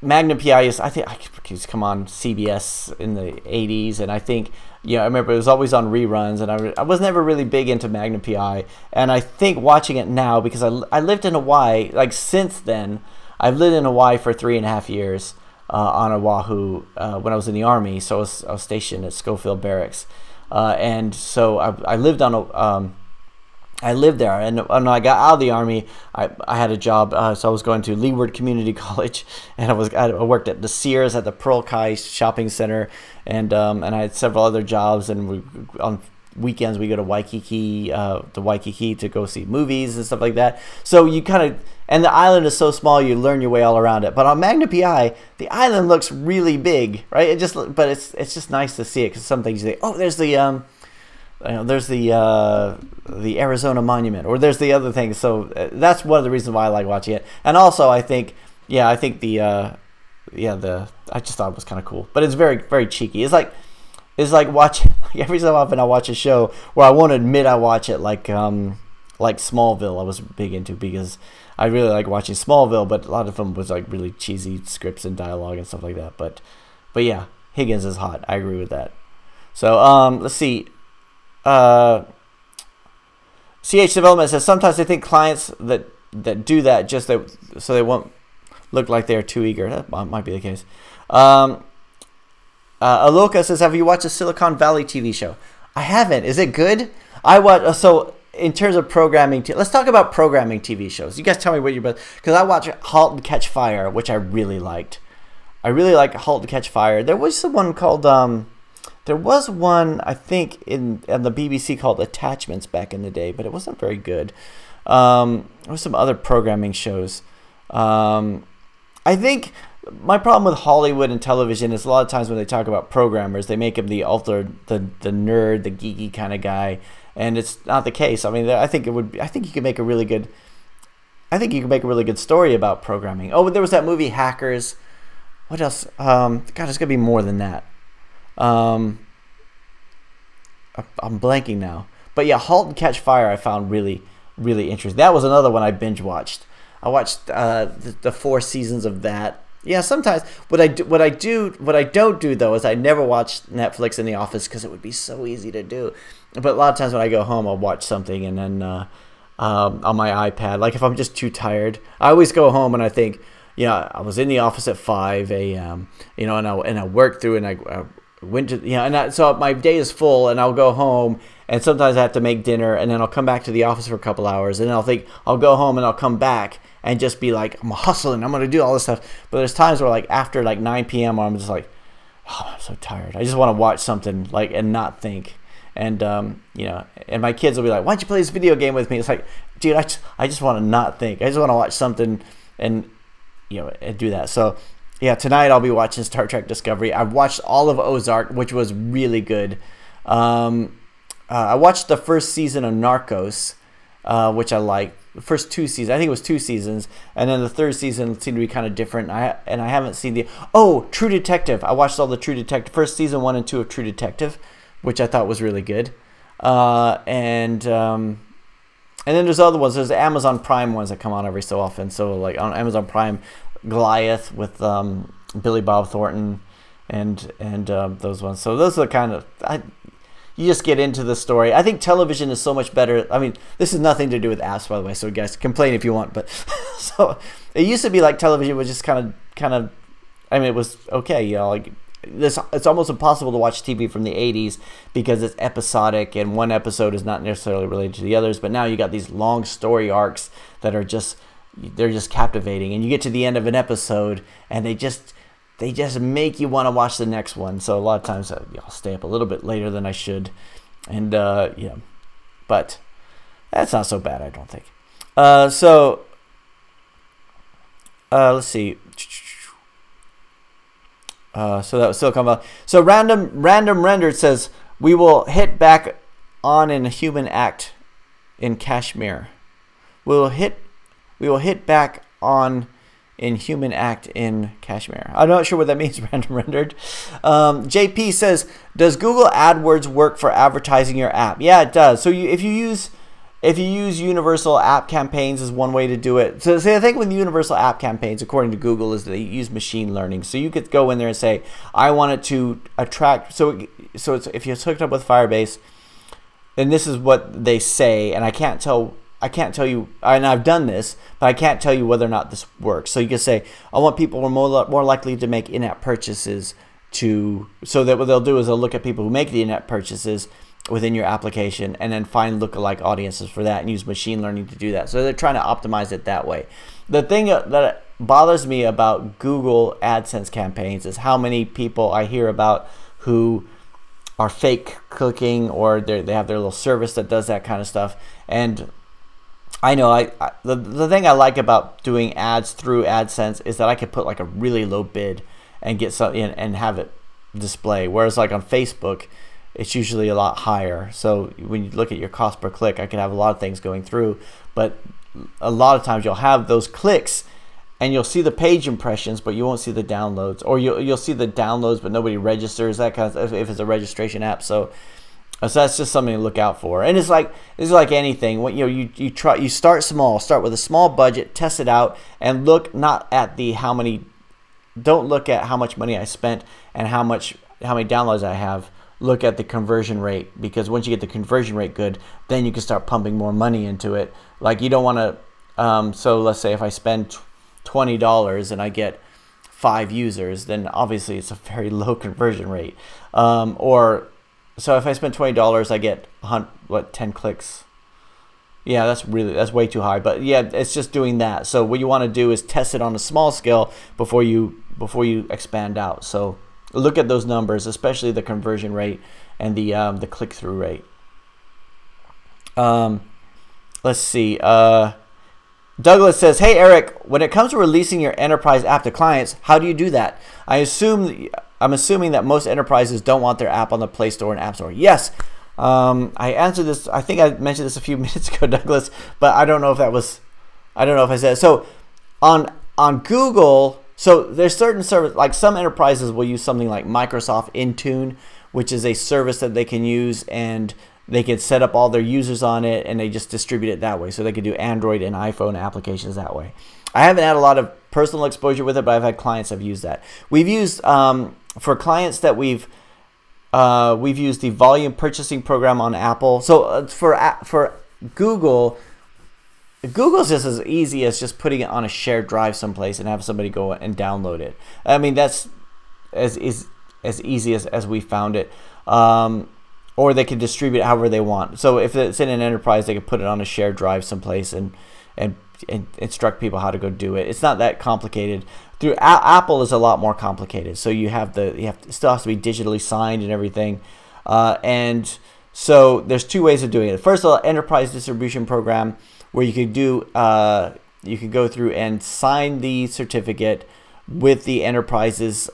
Magnum PI I think used to come on CBS in the 80s, and I think, I remember it was always on reruns, and I was never really big into Magnum PI, and I think watching it now, because I lived in Hawaii, like since then, I've lived in Hawaii for 3.5 years on Oahu when I was in the Army, so I was stationed at Schofield Barracks, and so I lived on I lived there, and when I got out of the Army, I had a job, so I was going to Leeward Community College, and I worked at the Sears at the Pearl Kai Shopping Center, and I had several other jobs, and on weekends we go to Waikiki to go see movies and stuff like that. So you kind of, and the island is so small, you learn your way all around it. But on Magnum PI, the island looks really big, right? But it's just nice to see it, because some things you say, oh, there's the Arizona Monument, or there's the other thing. So that's one of the reasons why I like watching it. And also, I think I just thought it was kind of cool. But it's very, very cheeky. It's like watching, every so often I watch a show where I won't admit I watch it, like Smallville. I was big into, because I really like watching Smallville, but a lot of them was like really cheesy scripts and dialogue and stuff like that. But yeah, Higgins is hot. I agree with that. So let's see. CH Development says sometimes they think clients that do that just so they won't look like they're too eager. That might be the case. Aloka says, have you watched the Silicon Valley TV show? I haven't. Is it good? I watch. So in terms of programming, let's talk about programming TV shows. You guys tell me what you're, because I watch *Halt and Catch Fire*, which I really liked. I really like *Halt and Catch Fire*. There was one called there was one, I think, on the BBC called *Attachments* back in the day, but it wasn't very good. There was some other programming shows. I think my problem with Hollywood and television is a lot of times when they talk about programmers, they make him the nerd, the geeky kind of guy, and it's not the case. I mean, I think it would. I think you could make a really good. I think you could make a really good story about programming. Oh, but there was that movie Hackers. What else? God, there's gonna be more than that. I'm blanking now. But yeah, *Halt and Catch Fire* I found really, really interesting. That was another one I binge watched. I watched the 4 seasons of that. Yeah, sometimes what I don't do though is I never watch Netflix in the office because it would be so easy to do. But a lot of times when I go home, I'll watch something, and then on my iPad, like if I'm just too tired, I always go home and I think, you know, I was in the office at 5 a.m. You know, and I worked through, and I went to, you know, and so my day is full, and I'll go home, and sometimes I have to make dinner, and then I'll come back to the office for a couple hours, and then I'll think I'll go home and I'll come back and just be like, I'm hustling, I'm gonna do all this stuff. But there's times where like after like 9 p.m. I'm just like, oh, I'm so tired. I just want to watch something like and not think. And you know, and my kids will be like, why don't you play this video game with me? It's like, dude, I just want to not think. I just want to watch something and, you know, and do that. So yeah, tonight I'll be watching Star Trek Discovery. I've watched all of Ozark, which was really good. I watched the first season of Narcos, which I liked. The first 2 seasons, I think it was 2 seasons, and then the third season seemed to be kind of different. I haven't seen True Detective. I watched all the True Detective, first season 1 and 2 of True Detective, which I thought was really good. And then there's other ones. There's the Amazon Prime ones that come on every so often. So like on Amazon Prime, Goliath with Billy Bob Thornton, and those ones. So those are the kind of you just get into the story. I think television is so much better. I mean, this has nothing to do with apps, by the way, so guys, complain if you want. But so it used to be like television was just kind of. I mean, it was okay, you know, like this. It's almost impossible to watch TV from the '80s because it's episodic, and one episode is not necessarily related to the others. But now you got these long story arcs that are just captivating, and you get to the end of an episode, and they just make you want to watch the next one. So a lot of times I'll stay up a little bit later than I should, and yeah, but that's not so bad, I don't think. So let's see. So that was Silicon Valley. So random rendered says we will hit back on in a human act in Kashmir. We will hit back on in human act in Kashmir. I'm not sure what that means, random rendered. JP says, does Google AdWords work for advertising your app? Yeah, it does. So if you use universal app campaigns is one way to do it. So I think with universal app campaigns, according to Google, is they use machine learning. So you could go in there and say, I want it to attract. So it's, if you're hooked up with Firebase, and this is what they say, and I can't tell you, and I've done this, but I can't tell you whether or not this works. So you can say, I want people who are more likely to make in-app purchases so that what they'll do is they'll look at people who make the in-app purchases within your application and then find lookalike audiences for that and use machine learning to do that. So they're trying to optimize it that way. The thing that bothers me about Google AdSense campaigns is how many people I hear about who are fake clicking, or they have their little service that does that kind of stuff. And I know the thing I like about doing ads through AdSense is that I could put like a really low bid and get something and have it display. Whereas like on Facebook, it's usually a lot higher. So when you look at your cost per click, I can have a lot of things going through, but a lot of times you'll have those clicks and you'll see the page impressions, but you won't see the downloads, or you'll see the downloads, but nobody registers, that kind of, if it's a registration app. So that's just something to look out for. And it's like anything. When you start small, start with a small budget, test it out, and look not at don't look at how much money I spent and how many downloads I have. Look at the conversion rate, because once you get the conversion rate good, then you can start pumping more money into it. Like you don't want to. So let's say if I spend $20 and I get 5 users, then obviously it's a very low conversion rate. So if I spend $20, I get 10 clicks. Yeah, that's way too high. But yeah, it's just doing that. So what you want to do is test it on a small scale before you expand out. So look at those numbers, especially the conversion rate and the click-through rate. Let's see. Douglas says, hey Eric, when it comes to releasing your enterprise app to clients, how do you do that? I'm assuming that most enterprises don't want their app on the Play Store and App Store. Yes, I answered this. I think I mentioned this a few minutes ago, Douglas, but I don't know if that was. I don't know if I said it. So on Google. So there's certain service, like some enterprises will use something like Microsoft Intune, which is a service that they can use, and they can set up all their users on it, and they just distribute it that way. So they can do Android and iPhone applications that way. I haven't had a lot of personal exposure with it, but I've had clients that have used that. We've used for clients that we've used the volume purchasing program on Apple. So for Google. Google's just as easy as just putting it on a shared drive someplace and have somebody go and download it. I mean, that's as easy as we found it. Or they can distribute it however they want. So if it's in an enterprise, they can put it on a shared drive someplace and instruct people how to go do it. It's not that complicated. Through Apple is a lot more complicated. So it still has to be digitally signed and everything. And so there's two ways of doing it. First of all, enterprise distribution program, where you could do you could go through and sign the certificate with the enterprise's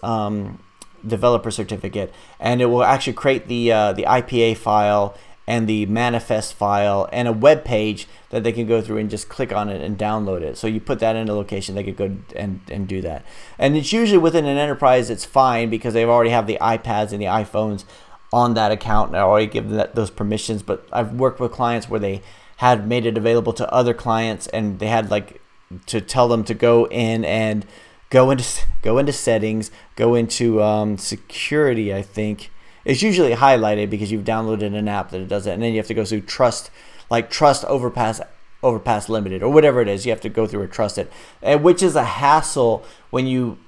developer certificate, and it will actually create the IPA file and the manifest file and a web page that they can go through and just click on it and download it. So you put that in a location, they could go and do that. And it's usually within an enterprise, it's fine because they already have the iPads and the iPhones on that account, and I already give them those permissions. But I've worked with clients where they had made it available to other clients, and they had like to tell them to go in and go into settings, go into security. I think it's usually highlighted because you've downloaded an app that it does it, and then you have to go through trust Overpass Limited or whatever it is. You have to go through and trust it, which is a hassle when you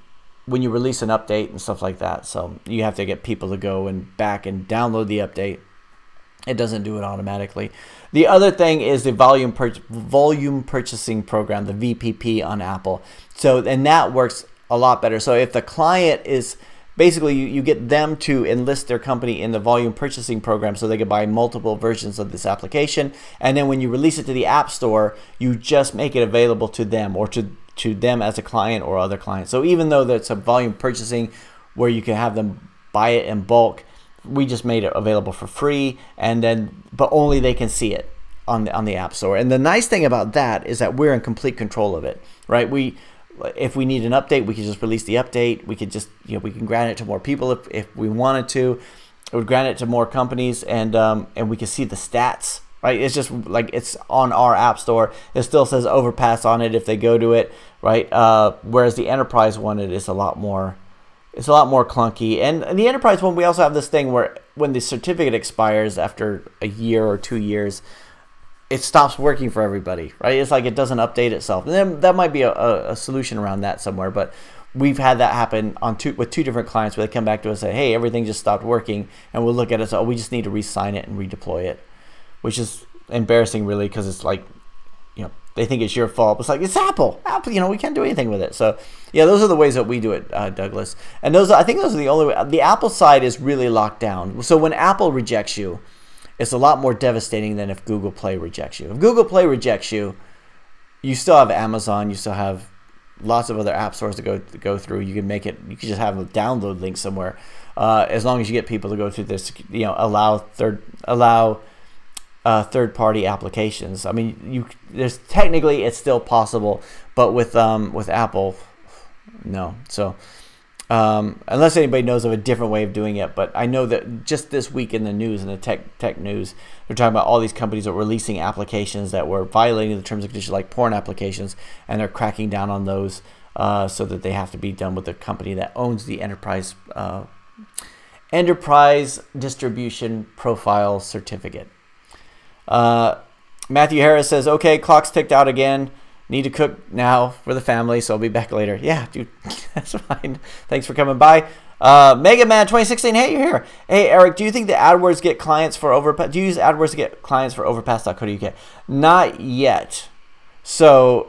release an update and stuff like that. So you have to get people to go and back and download the update. It doesn't do it automatically. The other thing is the volume purchasing program, the VPP on Apple. So, and that works a lot better. So if the client is basically, you get them to enlist their company in the volume purchasing program so they can buy multiple versions of this application. And then when you release it to the App Store, you just make it available to them or to them as a client or other clients. So even though that's a volume purchasing where you can have them buy it in bulk, we just made it available for free, and then but only they can see it on the App Store. And the nice thing about that is that we're in complete control of it, right? If we need an update, we can just release the update. We could just we can grant it to more people if we wanted to. It would grant it to more companies, and we can see the stats, right? It's just like it's on our App Store. It still says Overpass on it if they go to it, right? Whereas the enterprise one, it is a lot more. It's a lot more clunky. And the enterprise one, we also have this thing where when the certificate expires after a year or 2 years, it stops working for everybody, right? It's like it doesn't update itself. And then that might be a solution around that somewhere. But we've had that happen with two different clients where they come back to us and say, hey, everything just stopped working. And we'll look at it, so we just need to re-sign it and redeploy it, which is embarrassing really because it's like, they think it's your fault. It's like, it's Apple. We can't do anything with it. So yeah, those are the ways that we do it, Douglas. And I think those are the only way. The Apple side is really locked down. So when Apple rejects you, it's a lot more devastating than if Google Play rejects you. If Google Play rejects you, you still have Amazon. You still have lots of other app stores to go through. You can make it. You can just have a download link somewhere, as long as you get people to go through this. Allow third-party applications. I mean, there's technically it's still possible, but with Apple, no. So unless anybody knows of a different way of doing it, but I know that just this week in the news, in the tech news, they're talking about all these companies that were releasing applications that were violating the terms and conditions, like porn applications, and they're cracking down on those so that they have to be done with the company that owns the enterprise distribution profile certificate. Matthew Harris says, okay, clock's ticked out again. Need to cook now for the family, so I'll be back later. Yeah, dude, that's fine. Thanks for coming by. Mega Man 2016, hey, you're here. Hey, Eric, do you think that AdWords get clients for Overpass? Do you use AdWords to get clients for Overpass.co.uk? Not yet. So,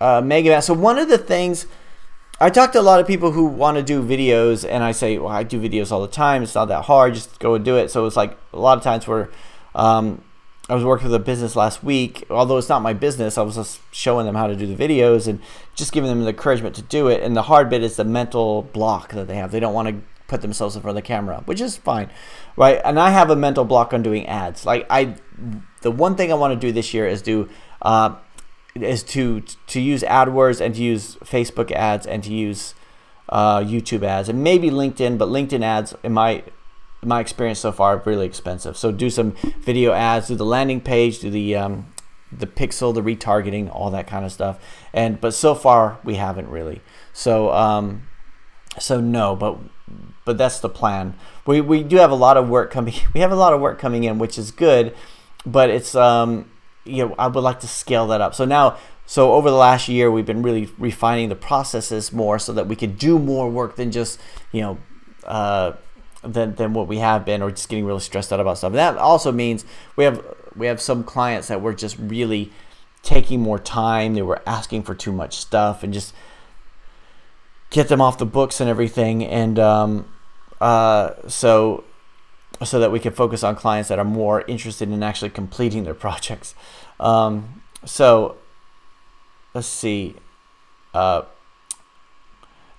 Mega Man. So one of the things, I talk to a lot of people who want to do videos, and I say, well, I do videos all the time. It's not that hard. Just go and do it. So it's like a lot of times where I was working with a business last week. Although it's not my business, I was just showing them how to do the videos and just giving them the encouragement to do it. And the hard bit is the mental block that they have. They don't want to put themselves in front of the camera, which is fine, right? And I have a mental block on doing ads. Like the one thing I want to do this year is to use AdWords and to use Facebook ads and to use YouTube ads and maybe LinkedIn, but LinkedIn ads in my experience so far are really expensive. So do some video ads, do the landing page, do the pixel, the retargeting, all that kind of stuff. But so far we haven't really. So so no, but that's the plan. We do have a lot of work coming. We have a lot of work coming in, which is good, but it's you know, I would like to scale that up. So over the last year, we've been really refining the processes more so that we could do more work than just, you know, than what we have been, or just getting really stressed out about stuff. And that also means we have some clients that were just really taking more time. They were asking for too much stuff, and just get them off the books and everything. And so that we can focus on clients that are more interested in actually completing their projects. So let's see.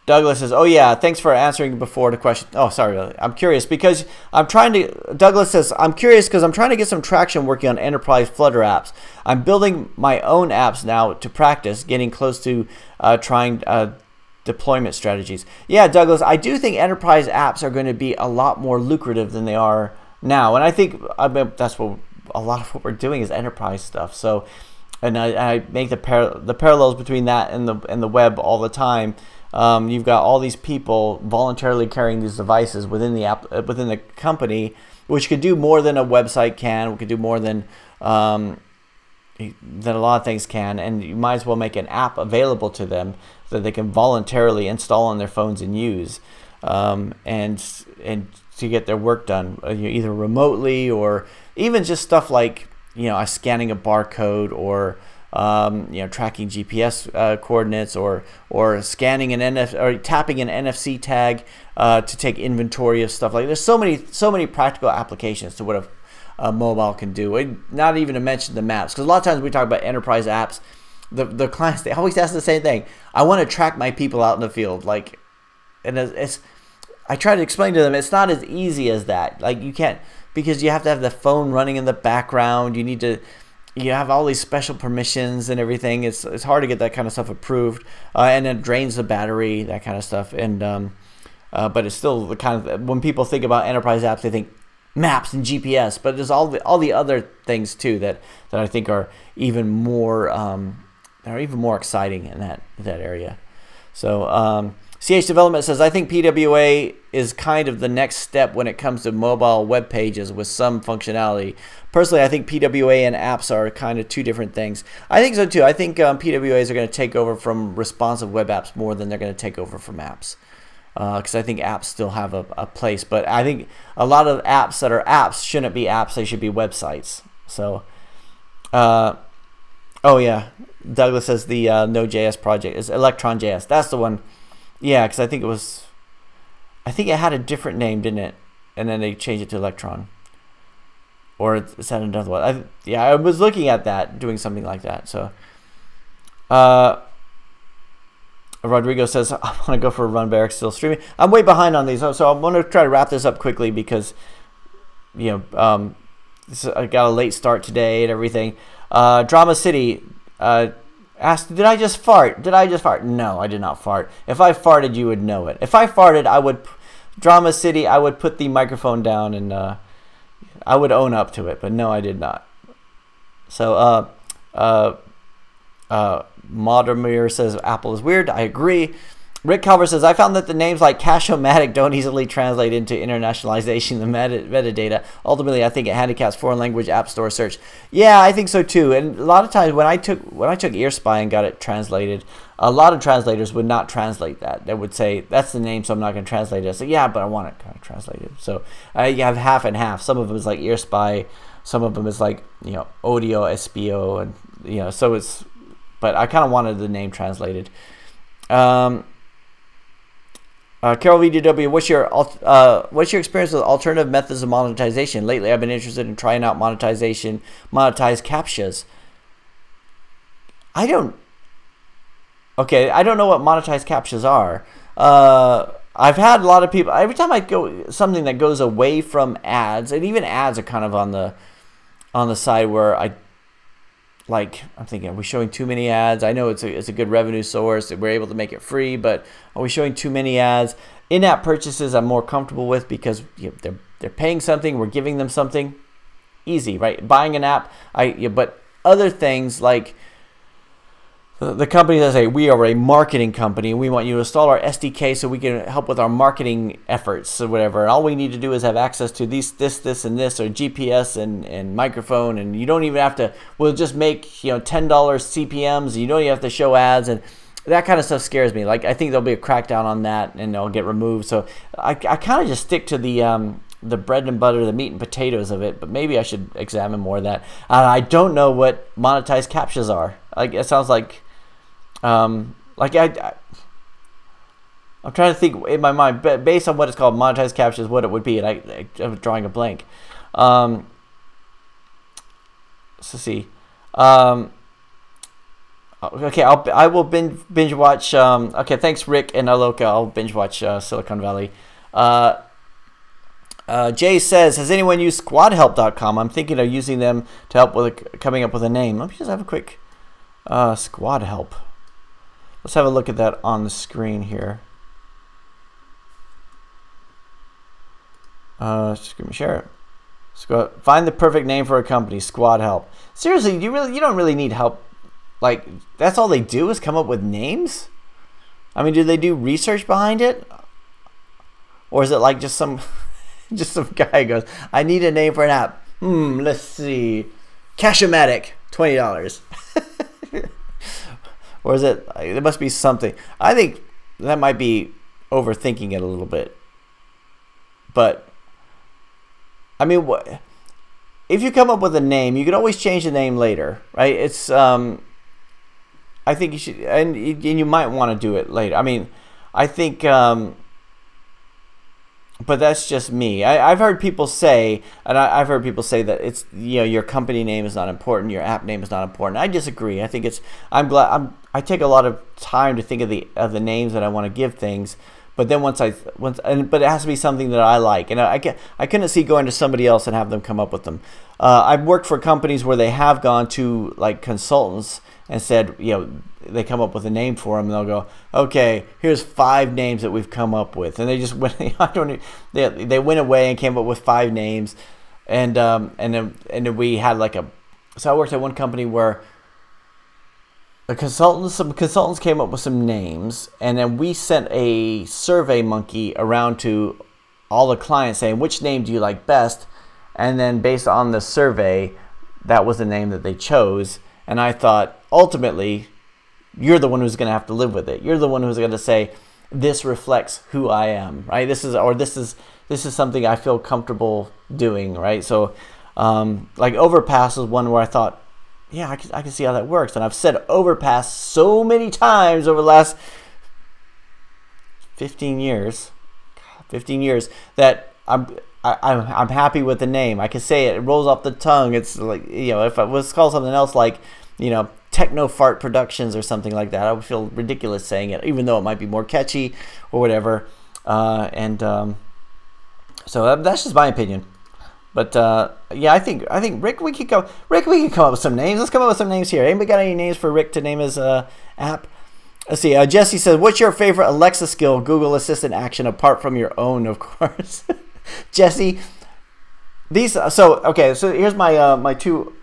Douglas says, oh yeah, thanks for answering before the question. Oh, sorry, I'm curious because I'm trying to, Douglas says, I'm curious because I'm trying to get some traction working on enterprise Flutter apps. I'm building my own apps now to practice, getting close to trying deployment strategies. Yeah, Douglas, I do think enterprise apps are going to be a lot more lucrative than they are now. And I think that's what a lot of what we're doing is enterprise stuff. So, and I make the parallels between that and the web all the time. You've got all these people voluntarily carrying these devices within the app, within the company, which could do more than a website can. We could do more than a lot of things can, and you might as well make an app available to them that they can voluntarily install on their phones and use, and to get their work done, either remotely or even just stuff like, you know, scanning a barcode, or you know, tracking GPS coordinates, or scanning an or tapping an NFC tag to take inventory of stuff. Like, there's so many practical applications to what a mobile can do. And not even to mention the maps, because a lot of times we talk about enterprise apps, the clients, they always ask the same thing. I want to track my people out in the field, like, and I try to explain to them it's not as easy as that. Like, you can't, because you have to have the phone running in the background. You have all these special permissions and everything. It's hard to get that kind of stuff approved, and it drains the battery, that kind of stuff. And but it's still the kind of, when people think about enterprise apps, they think maps and GPS, but there's all the other things too that I think are even more exciting in that area. So CH Development says, I think PWA is kind of the next step when it comes to mobile web pages with some functionality. Personally, I think PWA and apps are kind of two different things. I think so too. I think PWAs are going to take over from responsive web apps more than they're going to take over from apps. Because I think apps still have a place. But I think a lot of apps that are apps shouldn't be apps. They should be websites. So, oh yeah. Douglas says the Node.js project is Electron.js. That's the one. Yeah, because I think it had a different name, didn't it? And then they changed it to Electron. Or is that another one? Yeah, I was looking at that, doing something like that. So, Rodrigo says, I want to go for a run, but Eric's still streaming. I'm way behind on these, so I'm going to try to wrap this up quickly because, you know, I got a late start today and everything. Drama City asked, did I just fart? Did I just fart? No, I did not fart. If I farted, you would know it. If I farted, I would, Drama City, I would put the microphone down and I would own up to it, but no, I did not. So, Modermir says Apple is weird. I agree. Rick Calver says, I found that the names like Cash-O-Matic don't easily translate into internationalization the metadata. Ultimately, I think it handicaps foreign language app store search. Yeah, I think so too. And a lot of times when I took EarSpy and got it translated, a lot of translators would not translate that. They would say, that's the name, so I'm not going to translate it. I say, yeah, but I want it kind of translated. So you have half and half. Some of them is like EarSpy. Some of them is like, you know, Audio, SPO, and, you know, so it's, but I kind of wanted the name translated. Carol VDW, what's your experience with alternative methods of monetization? Lately, I've been interested in trying out monetized CAPTCHAs. I don't know what monetized CAPTCHAs are. I've had a lot of people, every time I go something that goes away from ads, and even ads are kind of on the side where I'm thinking, are we showing too many ads? I know it's a good revenue source. We're able to make it free, but are we showing too many ads? In-app purchases I'm more comfortable with because they're paying something, we're giving them something. Easy, right? Buying an app, but other things like the company that say, we are a marketing company and we want you to install our SDK so we can help with our marketing efforts or whatever. And all we need to do is have access to this, and this, or GPS and microphone. And you don't even have to, we'll just make, $10 CPMs. You don't even have to show ads. And that kind of stuff scares me. Like, I think there'll be a crackdown on that and it'll get removed. So I kind of just stick to the bread and butter, the meat and potatoes of it, but maybe I should examine more of that. I don't know what monetized captchas are. Like, it sounds like, I'm trying to think in my mind, based on what it's called, monetized captchas, what it would be, and I'm drawing a blank. Let's see. Okay, I will binge watch. Okay, thanks Rick and Aloka. I'll binge watch Silicon Valley. Jay says, has anyone used squadhelp.com? I'm thinking of using them to help with coming up with a name. Let me just have a quick squad help. Let's have a look at that on the screen here. Screen share it. Find the perfect name for a company. Squad help. Seriously, you don't really need help. Like, that's all they do is come up with names? I mean, do they do research behind it? Or is it like just some guy goes, I need a name for an app. Let's see. Cash-O-Matic, $20. Or is it, there must be something. I think that might be overthinking it a little bit. But, I mean, what? If you come up with a name, you can always change the name later, right? It's, I think you should, and you might want to do it later. I mean, I think, but that's just me. I've heard people say, and I've heard people say that it's, your company name is not important, your app name is not important. I disagree. I think it's, I take a lot of time to think of the names that I want to give things, but then but it has to be something that I like, and I couldn't see going to somebody else and have them come up with them. I've worked for companies where they have gone to like consultants and said, they come up with a name for them, and they'll go, okay, here's 5 names that we've come up with, and they just went, they went away and came up with 5 names, and then we had so I worked at one company where some consultants came up with some names, and then we sent a survey monkey around to all the clients saying, which name do you like best? And then based on the survey, that was the name that they chose. And I thought, ultimately, you're the one who's going to have to live with it. You're the one who's going to say, this reflects who I am, right? This is something I feel comfortable doing, right? So, like Overpass is one where I thought, yeah, I can see how that works. And I've said Overpass so many times over the last 15 years that I'm happy with the name. I can say it. It rolls off the tongue. It's like, if I was called something else like, Techno Fart Productions or something like that, I would feel ridiculous saying it, even though it might be more catchy or whatever. So that's just my opinion. But yeah, I think Rick, we can come up with some names. Let's come up with some names here. Anybody got any names for Rick to name his app? Let's see. Jesse says, what's your favorite Alexa skill, Google Assistant action, apart from your own, of course? Jesse, so here's my my 2.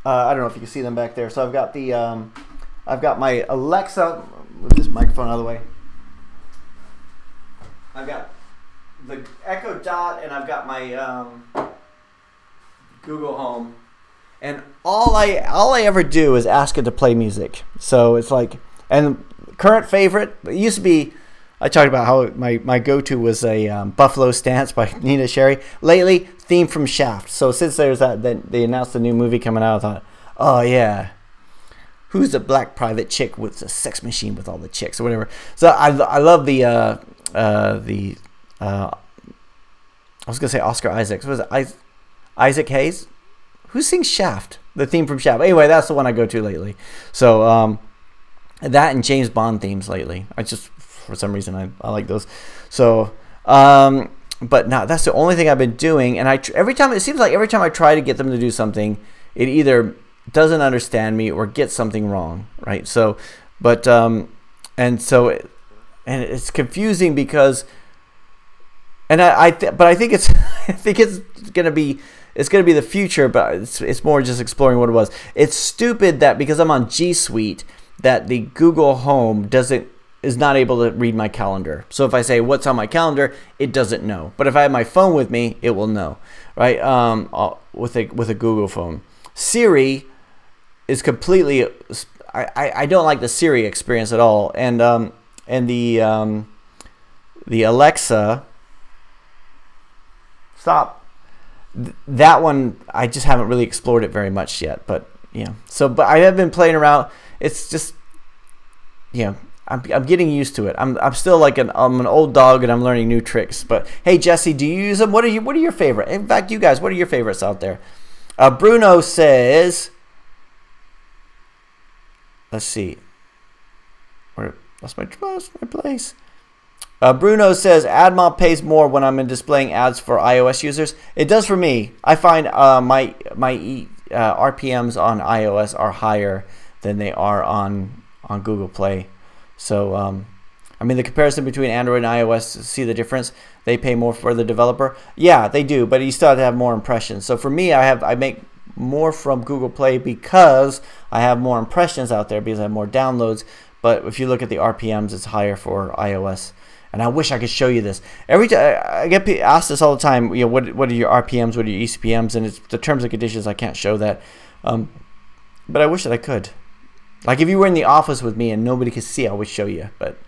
I don't know if you can see them back there. So I've got my Alexa. Move this microphone out of the way. I've got the Echo Dot, and I've got my Google Home, and all I ever do is ask it to play music. So it's like, and current favorite, it used to be, I talked about how my go-to was a Buffalo Stance by Nina Sherry. Lately, theme from Shaft. So since there's that, then they announced a new movie coming out, I thought, oh yeah, who's the black private chick with a sex machine with all the chicks or whatever. So I love the I was gonna say Oscar Isaac. What was it? Isaac Hayes? Who sings Shaft? The theme from Shaft. Anyway, that's the one I go to lately. So that and James Bond themes lately. for some reason I like those. So but now that's the only thing I've been doing, and every time it seems like every time I try to get them to do something, it either doesn't understand me or gets something wrong, right? So but and it's confusing because, and but I think it's I think it's gonna be the future, but it's more just exploring what it was. It's stupid that because I'm on G Suite that the Google Home is not able to read my calendar. So if I say what's on my calendar, it doesn't know. But if I have my phone with me, it will know, right? With a Google phone. Siri is completely. I don't like the Siri experience at all, and the Alexa. Stop. That one I just haven't really explored it very much yet, but yeah. So, but I have been playing around. It's just, yeah, I'm getting used to it. I'm still like I'm an old dog and I'm learning new tricks. But hey, Jesse, do you use them? What are your favorite? In fact, you guys, what are your favorites out there? Bruno says, let's see, where lost my place. Bruno says AdMob pays more when I'm in displaying ads for iOS users. It does for me. I find my RPMs on iOS are higher than they are on Google Play. So I mean, the comparison between Android and iOS, see the difference? They pay more for the developer. Yeah, they do, but you still have to have more impressions. So for me, I make more from Google Play because I have more impressions out there because I have more downloads. But if you look at the RPMs, it's higher for iOS. And I wish I could show you this. Every time I get asked this all the time, you know, what are your RPMs, what are your ECPMs, and it's the terms and conditions. I can't show that, but I wish that I could. Like if you were in the office with me and nobody could see, I would show you. But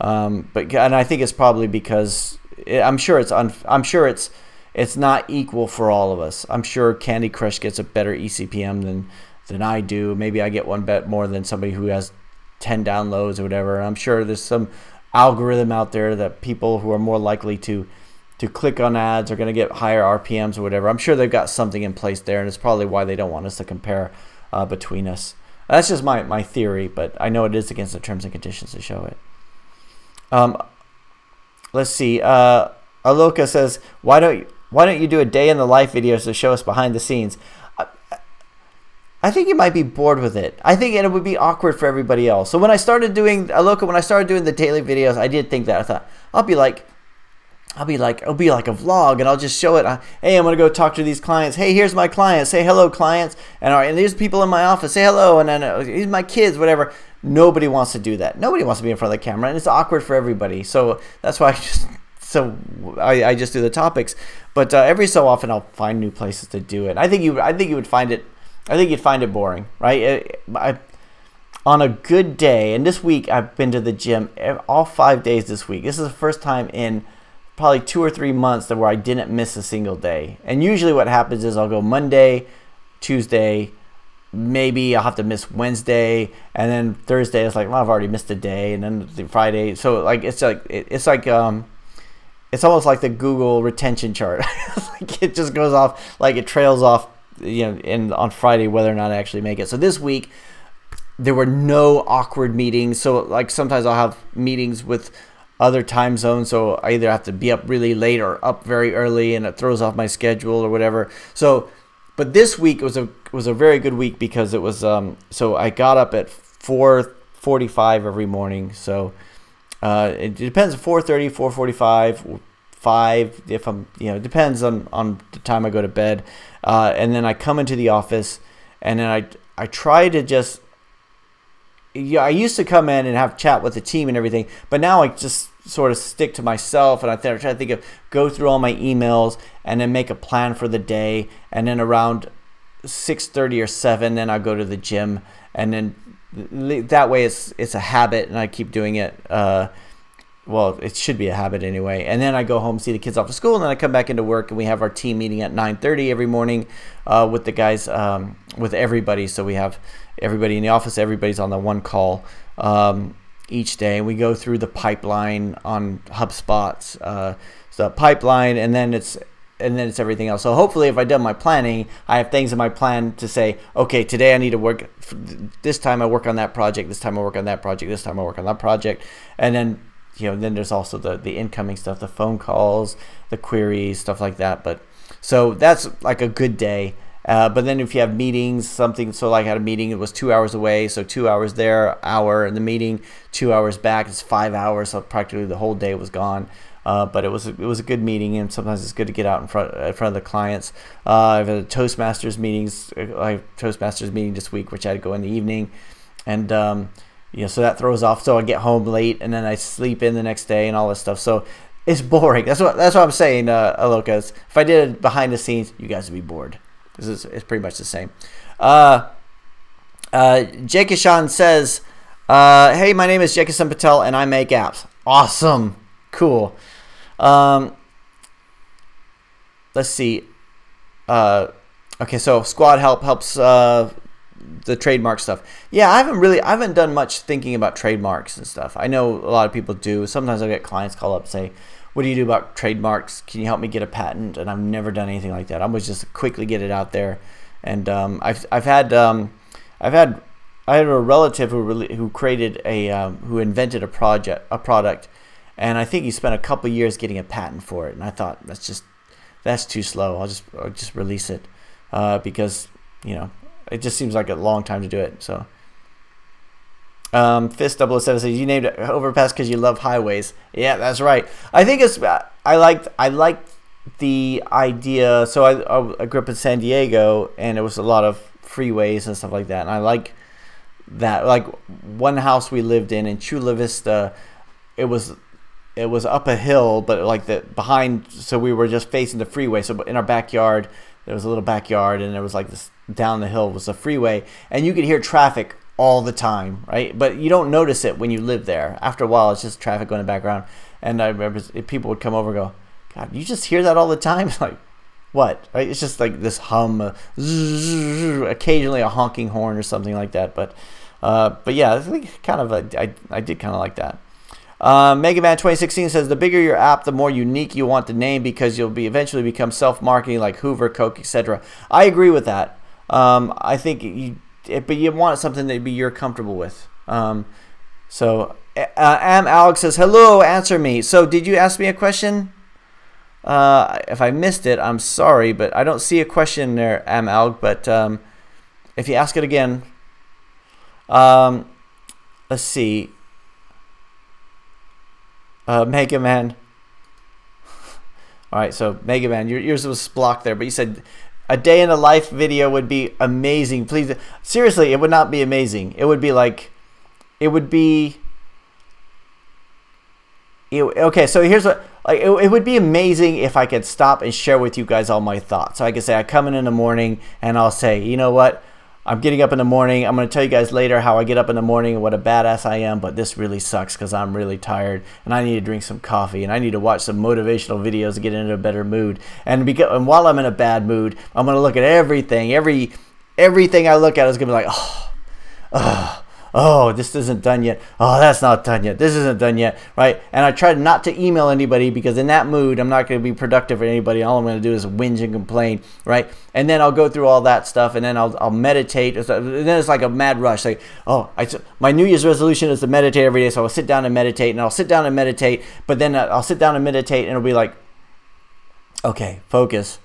and I think it's probably because I'm sure it's not equal for all of us. I'm sure Candy Crush gets a better ECPM than I do. Maybe I get one bet more than somebody who has 10 downloads or whatever. And I'm sure there's some algorithm out there that people who are more likely to click on ads are going to get higher RPMs or whatever. I'm sure they've got something in place there, and it's probably why they don't want us to compare between us. That's just my theory, but I know it is against the terms and conditions to show it. Let's see. Aloka says, why don't you do a day in the life videos to show us behind the scenes? I think you might be bored with it. I think it would be awkward for everybody else. So when I started doing the daily videos, I did think that. I thought it'll be like a vlog, and I'll just show it. Hey, I'm gonna go talk to these clients. Hey, here's my clients. Say hello, clients. And there's people in my office. Say hello. And then here's my kids. Whatever. Nobody wants to do that. Nobody wants to be in front of the camera, and it's awkward for everybody. So that's why I just do the topics. But every so often I'll find new places to do it. I think you would find it. I think you'd find it boring, right? On a good day, and this week I've been to the gym all 5 days this week. This is the first time in probably 2 or 3 months where I didn't miss a single day. And usually what happens is I'll go Monday, Tuesday, maybe I'll have to miss Wednesday, and then Thursday it's like, well, I've already missed a day, and then Friday. So like it's almost like the Google retention chart. Like it just goes off, like it trails off, you know, on Friday whether or not I actually make it. So this week there were no awkward meetings. So like sometimes I'll have meetings with other time zones, so I either have to be up really late or up very early, and it throws off my schedule or whatever. So but this week was a very good week because it was so I got up at 4:45 every morning. So it depends, 4:30, 4:45, 5 if I'm, you know, it depends on the time I go to bed. And then I come into the office, and then I try to just, yeah, I used to come in and have chat with the team and everything, but now I just sort of stick to myself, and I try to think of, go through all my emails and then make a plan for the day, and then around 6:30 or 7, then I go to the gym, and then that way it's a habit, and I keep doing it. Well, it should be a habit anyway. And then I go home, see the kids off to school, and then I come back into work, and we have our team meeting at 9:30 every morning with the guys, with everybody. So we have everybody in the office, everybody's on the one call each day. And we go through the pipeline on HubSpot's so pipeline, and then it's everything else. So hopefully if I've done my planning, I have things in my plan to say, okay, today I need to work, this time I work on that project, this time I work on that project, this time I work on that project, and then then there's also the incoming stuff, the phone calls, the queries, stuff like that. But so that's like a good day. But then if you have meetings, something, so like I had a meeting, it was 2 hours away, so 2 hours there, hour in the meeting, 2 hours back, it's 5 hours, so practically the whole day was gone. But it was a good meeting, and sometimes it's good to get out in front of the clients. I've had Toastmasters meetings. I have Toastmasters meeting this week, which I had to go in the evening, and so that throws off. So I get home late, and then I sleep in the next day, and all this stuff. So it's boring. That's what I'm saying, Alokas. If I did it behind the scenes, you guys would be bored. It's pretty much the same. Jekishan says, hey, my name is Jekishan Patel, and I make apps. Awesome. Cool. Let's see. Okay, so Squad Help helps the trademark stuff. Yeah, I haven't done much thinking about trademarks and stuff. I know a lot of people do. Sometimes I get clients call up and say, what do you do about trademarks? Can you help me get a patent? And I've never done anything like that. I was just quickly get it out there. And I had a relative who created who invented a product, and I think he spent a couple years getting a patent for it. And I thought that's too slow. I'll just release it because it just seems like a long time to do it. So. Fist 007 says you named it Overpass because you love highways. Yeah, that's right. I think I liked the idea. So I grew up in San Diego, and it was a lot of freeways and stuff like that. And I like that. Like one house we lived in Chula Vista, it was up a hill, but like behind. So we were just facing the freeway. So in our backyard, there was a little backyard, and there was like this down the hill was a freeway, and you could hear traffic all the time, right? But you don't notice it when you live there. After a while, it's just traffic going in the background. And I remember people would come over and go, God, you just hear that all the time? Like, what? Right? It's just like this hum, occasionally a honking horn or something like that. But yeah, I think I did kind of like that. Mega Man 2016 says the bigger your app, the more unique you want the name, because you'll eventually become self-marketing like Hoover, Coke, etc. I agree with that. I think but you want something that you're comfortable with. So Alex says, hello, answer me. So did you ask me a question? If I missed it, I'm sorry, but I don't see a question there, Alex. But if you ask it again, let's see. Mega Man. All right, so Mega Man, yours was blocked there, but you said a day in the life video would be amazing. Please, seriously, it would not be amazing. It would be like, okay, so here's what, like, it would be amazing if I could stop and share with you guys all my thoughts. So I could say, I come in the morning and I'll say, you know what? I'm getting up in the morning. I'm going to tell you guys later how I get up in the morning and what a badass I am, but this really sucks because I'm really tired and I need to drink some coffee and I need to watch some motivational videos to get into a better mood. And while I'm in a bad mood, I'm going to look at everything. Everything I look at is going to be like, oh, this isn't done yet. Oh, that's not done yet. This isn't done yet, right? And I try not to email anybody because in that mood, I'm not going to be productive for anybody. All I'm going to do is whinge and complain, right? And then I'll go through all that stuff, and then I'll meditate. And then it's like a mad rush. Like, my New Year's resolution is to meditate every day, so I'll sit down and meditate, and I'll sit down and meditate, but then I'll sit down and meditate, and it'll be like, okay, focus.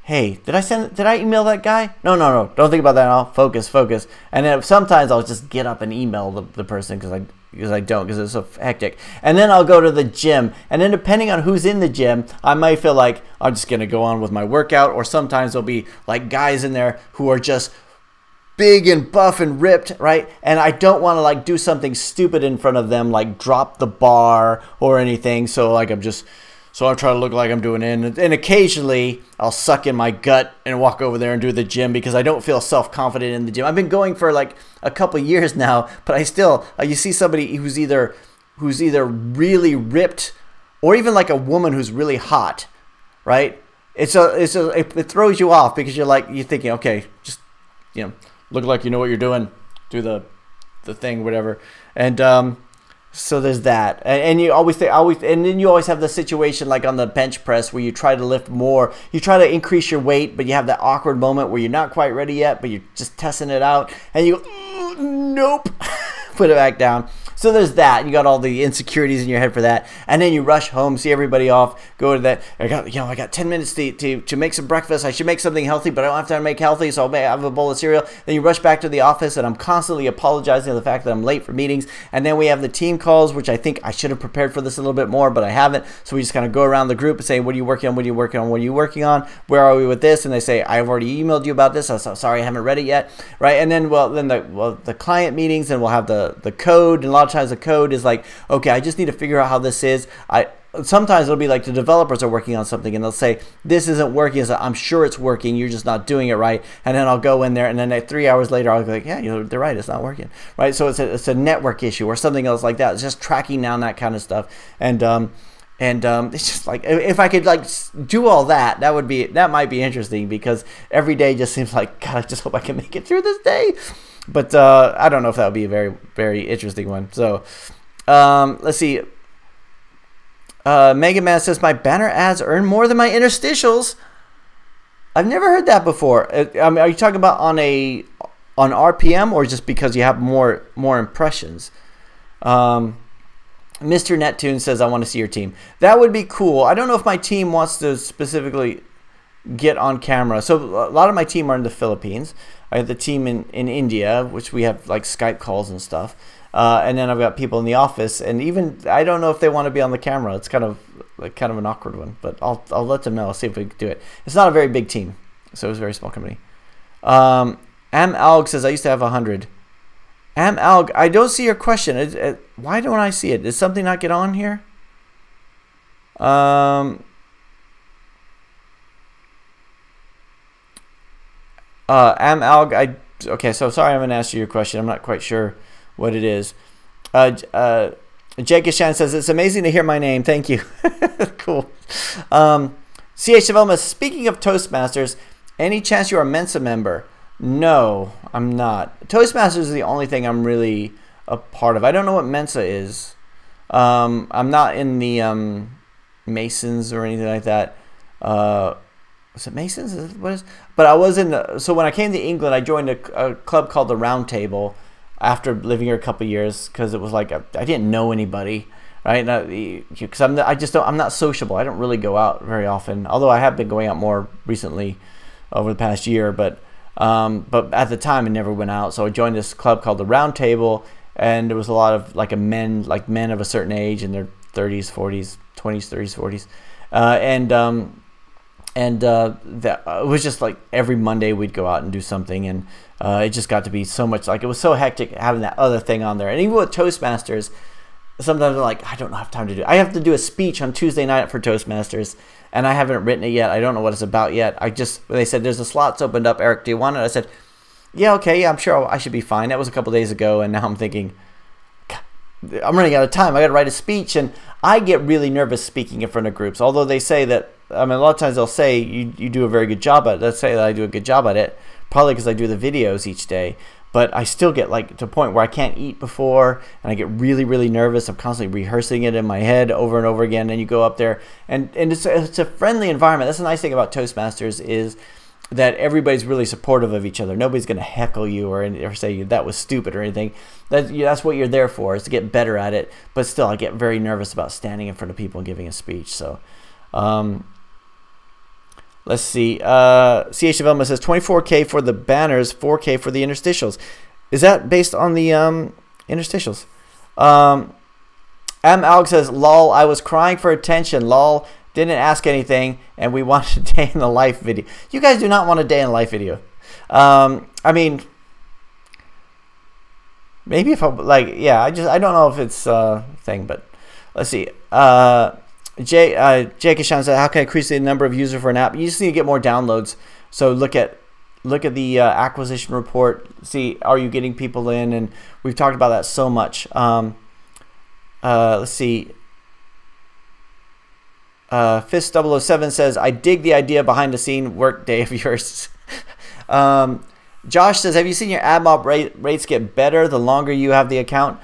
Hey, did I email that guy? No, don't think about that now. Focus. And then sometimes I'll just get up and email the person because it's so hectic. And then I'll go to the gym. And then depending on who's in the gym, I might feel like I'm just going to go on with my workout. Or sometimes there'll be like guys in there who are just big and buff and ripped, right? And I don't want to like do something stupid in front of them, like drop the bar or anything. So like So I'll try to look like I'm doing it. And occasionally, I'll suck in my gut and walk over there and do the gym because I don't feel self-confident in the gym. I've been going for like a couple years now, but I still, you see somebody who's either really ripped or even like a woman who's really hot, right? It throws you off because you're thinking, okay, just, look like you know what you're doing. Do the thing, whatever. And, so there's that, and you always and then you always have the situation like on the bench press where you try to lift more, you try to increase your weight, but you have that awkward moment where you're not quite ready yet, but you're just testing it out, and you go, nope, put it back down. So there's that. You got all the insecurities in your head for that, and then you rush home, see everybody off, go to that. I got 10 minutes to make some breakfast. I should make something healthy, but I don't have time to make healthy, so I'll have a bowl of cereal. Then you rush back to the office, and I'm constantly apologizing for the fact that I'm late for meetings. And then we have the team calls, which I think I should have prepared for this a little bit more, but I haven't. So we just kind of go around the group and say, what are you working on? What are you working on? What are you working on? Where are we with this? And they say, I've already emailed you about this. I'm sorry, I haven't read it yet, right? And then the client meetings, and we'll have the code, and a lot of times the code is like, okay, I just need to figure out how this is. Sometimes it'll be like the developers are working on something and they'll say, this isn't working. So I'm sure it's working, you're just not doing it right. And then I'll go in there, and then 3 hours later I'll be like, yeah, they're right, it's not working, right? So it's a network issue or something else like that. It's just tracking down that kind of stuff. And it's just like, if I could like do all that, that might be interesting, because every day just seems like, God, I just hope I can make it through this day. But I don't know if that would be a very, very interesting one. So let's see. Mega Man says, my banner ads earn more than my interstitials. I've never heard that before. Are you talking about on RPM, or just because you have more impressions? Mr. Neptune says, I want to see your team. That would be cool. I don't know if my team wants to specifically get on camera. So a lot of my team are in the Philippines. I have the team in India, which we have like Skype calls and stuff. And then I've got people in the office, and even I don't know if they want to be on the camera. It's kind of an awkward one, but I'll let them know. I'll see if we can do it. It's not a very big team, so it's a very small company. Alg says, I used to have 100. Alg, I don't see your question. Why don't I see it? Did something not get on here? Alg, okay, so sorry, I'm gonna ask you your question. I'm not quite sure what it is. Jake Ishan says, it's amazing to hear my name. Thank you. Cool. CH Development, speaking of Toastmasters, any chance you're a Mensa member? No, I'm not. Toastmasters is the only thing I'm really a part of. I don't know what Mensa is. I'm not in the Masons or anything like that. Was it Masons? What is? But I was in the. So when I came to England, I joined a club called the Round Table after living here a couple of years, because it was like I didn't know anybody, right? Because I'm not sociable. I don't really go out very often. Although I have been going out more recently over the past year, but at the time I never went out. So I joined this club called the Round Table, and there was a lot of men of a certain age in their 30s, 40s, 20s, 30s, 40s, that it was just like every Monday we'd go out and do something, and it just got to be so much, like it was so hectic having that other thing on there. And even with Toastmasters, sometimes I'm like, I don't have time to do it. I have to do a speech on Tuesday night for Toastmasters, and I haven't written it yet. I don't know what it's about yet. They said there's a slots opened up, Eric, do you want it? I said, yeah, okay, yeah, I'm sure I should be fine. That was a couple days ago, and now I'm thinking, I'm running out of time. I got to write a speech, and I get really nervous speaking in front of groups. Although they say that, a lot of times they'll say you do a very good job at it. Let's say that I do a good job at it, probably because I do the videos each day. But I still get like to a point where I can't eat before, and I get really, really nervous. I'm constantly rehearsing it in my head over and over again. And you go up there, and it's a friendly environment. That's the nice thing about Toastmasters, is that everybody's really supportive of each other. Nobody's going to heckle you or say that was stupid or anything. That's what you're there for, is to get better at it. But still, I get very nervous about standing in front of people and giving a speech. So let's see. CH Development says 24K for the banners, 4K for the interstitials. Is that based on the interstitials? Alex says, lol, I was crying for attention. Lol, didn't ask anything, and we wanted a day in the life video. You guys do not want a day in the life video. I mean, maybe if I, like, yeah, I don't know if it's a thing, but let's see. Jake Ishan said, how can I increase the number of users for an app? You just need to get more downloads. So look at the acquisition report. See, are you getting people in? And we've talked about that so much. Let's see. Fist 007 says, I dig the idea behind the scene work day of yours. Josh says, have you seen your AdMob rates get better the longer you have the account?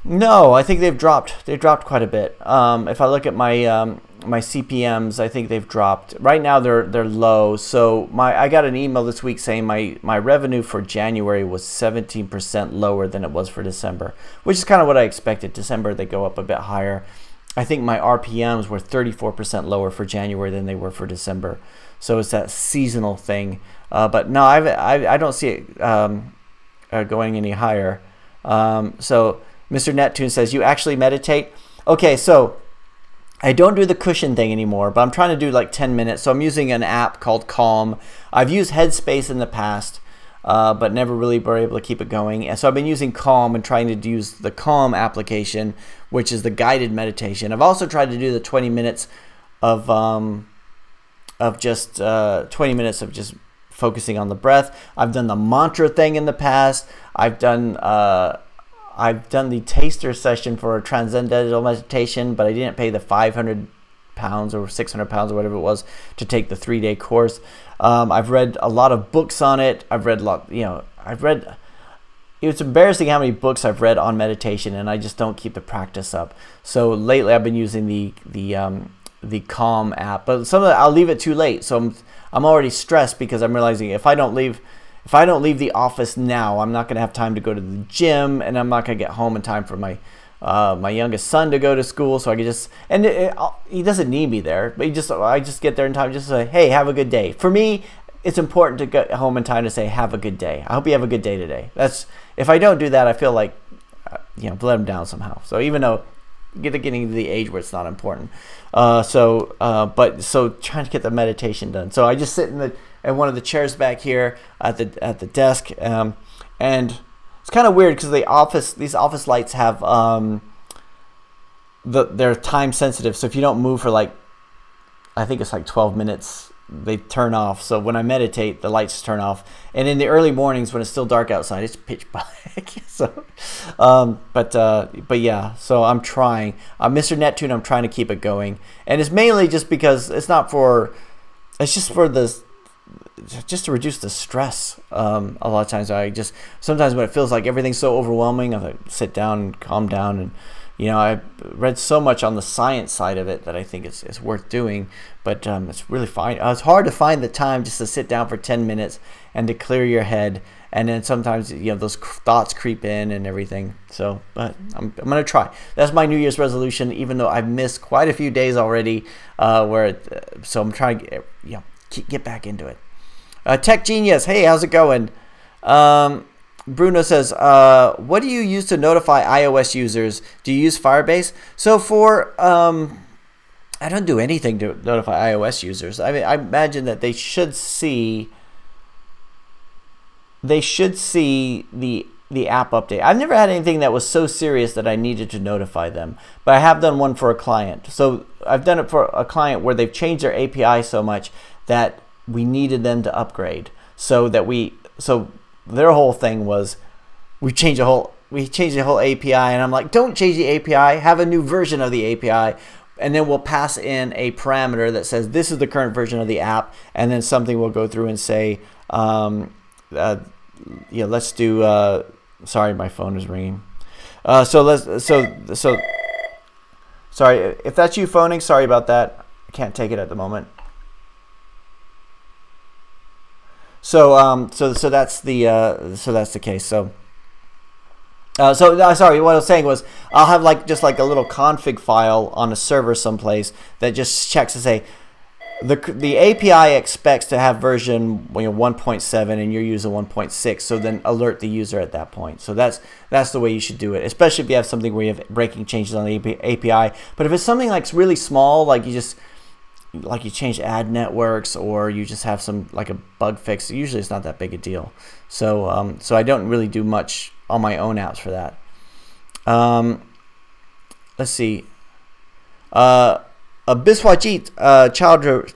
No, I think they've dropped. They've dropped quite a bit. If I look at my my CPMs, I think they've dropped. Right now they're low. So I got an email this week saying my revenue for January was 17% lower than it was for December, which is kind of what I expected. December they go up a bit higher. I think my RPMs were 34% lower for January than they were for December. So it's that seasonal thing. But no, I don't see it going any higher. So Mr. Neptune says, you actually meditate? Okay, so I don't do the cushion thing anymore, but I'm trying to do like 10 minutes. So I'm using an app called Calm. I've used Headspace in the past, but never really were able to keep it going. And so I've been using Calm and trying to use the Calm application, which is the guided meditation. I've also tried to do the 20 minutes of just 20 minutes of just focusing on the breath. I've done the mantra thing in the past. I've done the taster session for a transcendental meditation, but I didn't pay the 500 pounds or 600 pounds or whatever it was to take the 3-day course. I've read a lot of books on it. I've read a lot, it's embarrassing how many books I've read on meditation, and I just don't keep the practice up. So lately I've been using the Calm app, but some of that I'll leave it too late. So I'm already stressed because I'm realizing if I don't leave the office now, I'm not going to have time to go to the gym, and I'm not going to get home in time for my youngest son to go to school. So I can just, and he doesn't need me there, but I just get there in time just to say, hey, have a good day. For me, it's important to get home in time to say, have a good day. I hope you have a good day today. If I don't do that, I feel like, let him down somehow. So even though getting to the age where it's not important. So trying to get the meditation done. So I just sit in one of the chairs back here at the desk, and it's kind of weird because these office lights have they're time sensitive. So if you don't move for I think it's like 12 minutes, they turn off. So when I meditate, the lights turn off. And in the early mornings when it's still dark outside, it's pitch black. So, but yeah. So I'm trying. Mr. Neptune, I'm trying to keep it going, and it's mainly just because it's just to reduce the stress. A lot of times sometimes when it feels like everything's so overwhelming, I sit down and calm down, and I read so much on the science side of it that I think it's worth doing, but it's really fine. It's hard to find the time just to sit down for 10 minutes and to clear your head, and then sometimes those thoughts creep in and everything. So, but I'm gonna try. That's my New Year's resolution, even though I've missed quite a few days already. So I'm trying to get back into it. Tech Genius, hey, how's it going? Bruno says, what do you use to notify iOS users? Do you use Firebase? So I don't do anything to notify iOS users. I mean, I imagine that they should see the app update. I've never had anything that was so serious that I needed to notify them, but I have done one for a client. So I've done it for a client where they've changed their API so much that we needed them to upgrade. So their whole thing was we changed the whole API, and I'm like, don't change the API, have a new version of the API, and then we'll pass in a parameter that says this is the current version of the app, and then something will go through and say, let's do. Sorry, my phone is ringing. So sorry if that's you phoning. Sorry about that. I can't take it at the moment. So that's the case. Sorry, what I was saying was I'll have just a little config file on a server someplace that just checks to say the API expects to have version 1.7 and you're using 1.6, so then alert the user at that point. So that's the way you should do it, especially if you have something where you have breaking changes on the API. But if it's something really small, like you change ad networks, or you just have some a bug fix, usually it's not that big a deal. So so I don't really do much on my own apps for that. Let's see. Biswajit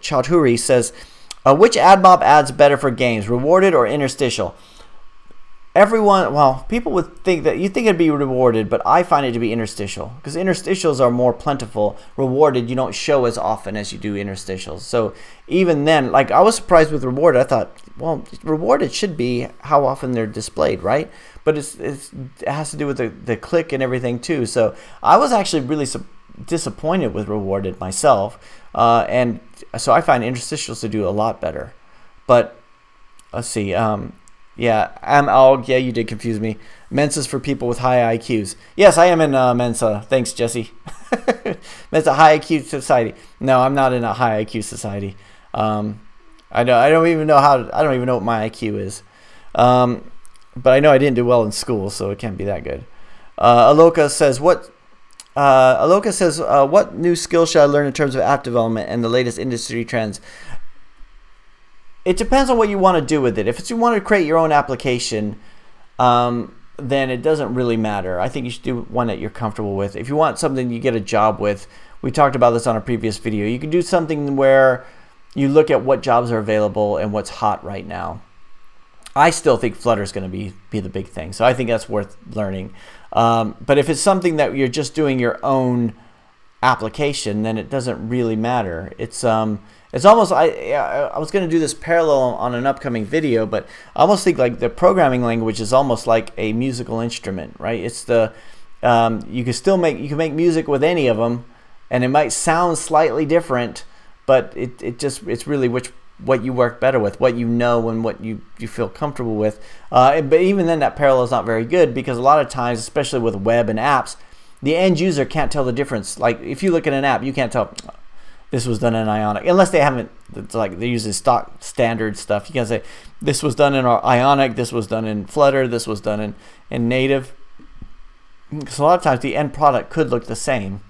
Chaudhuri says, which AdMob ad's better for games, rewarded or interstitial? People would think that it'd be rewarded, but I find it to be interstitial, because interstitials are more plentiful. Rewarded, you don't show as often as you do interstitials. So even then, I was surprised with rewarded. I thought, well, rewarded should be how often they're displayed, right? but it has to do with the click and everything too. So I was actually really disappointed with Rewarded myself, and so I find interstitials to do a lot better. But let's see, yeah, yeah, you did confuse me. Mensa's for people with high IQs. Yes, I am in Mensa. Thanks, Jesse. Mensa, high IQ society. No, I'm not in a high IQ society. I don't even know what my IQ is. But I know I didn't do well in school, so it can't be that good. Aloka says, what new skills should I learn in terms of app development and the latest industry trends? It depends on what you want to do with it. If you want to create your own application, then it doesn't really matter. I think you should do one that you're comfortable with. If you want something you get a job with, we talked about this on a previous video. You can do something where you look at what jobs are available and what's hot right now. I still think Flutter is going to be the big thing, so I think that's worth learning. But if it's something that you're just doing your own application, then it doesn't really matter. It's almost, I was going to do this parallel on an upcoming video, but I almost think like the programming language is almost like a musical instrument, right? It's the you can make music with any of them, and it might sound slightly different, but it's really what you work better with, what you know, and what you feel comfortable with. But even then, that parallel is not very good, because a lot of times, especially with web and apps, the end user can't tell the difference. Like if you look at an app, you can't tell this was done in Ionic, unless they haven't, it's like they're using stock standard stuff. You can say this was done in Ionic, this was done in Flutter, this was done in Native. Because a lot of times the end product could look the same.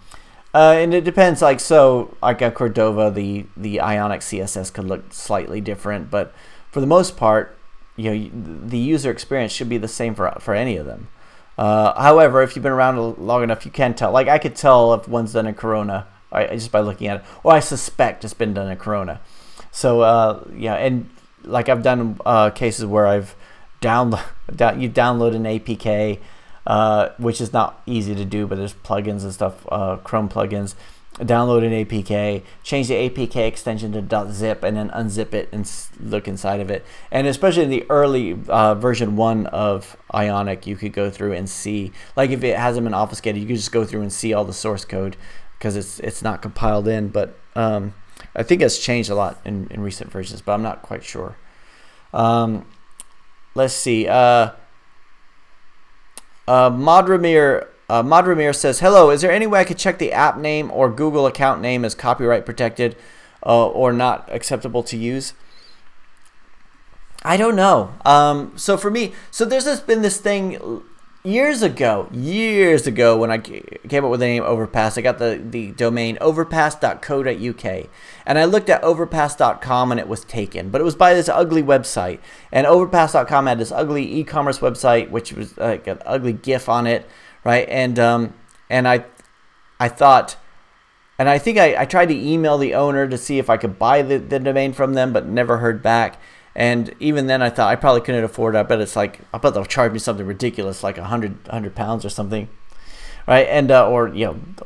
And it depends, like a Cordova, the Ionic CSS could look slightly different, but for the most part, the user experience should be the same for any of them. However, if you've been around long enough, you can tell. Like I could tell if one's done in Corona just by looking at it, or I suspect it's been done in Corona. So yeah, and like I've done cases where I've you download an APK. Which is not easy to do, but there's plugins and stuff, Chrome plugins. Download an APK, change the APK extension to .zip, and then unzip it and look inside of it. And especially in the early version 1 of Ionic, you could go through and see, like if it hasn't been obfuscated, you could just go through and see all the source code because it's not compiled in. But I think it's changed a lot in recent versions, but I'm not quite sure. Let's see. Madramir says, hello, is there any way I could check the app name or Google account name as copyright protected or not acceptable to use? I don't know. So for me, there's been this thing years ago when I came up with the name Overpass. I got the domain overpass.co.uk, and I looked at overpass.com and it was taken, but it was by this ugly website, and overpass.com had this ugly e-commerce website which was like an ugly GIF on it, right? And I thought, and I think I tried to email the owner to see if I could buy the domain from them, but never heard back. And even then I thought I probably couldn't afford it. I bet it's like, I bet they'll charge me something ridiculous, like 100 pounds or something, right? And or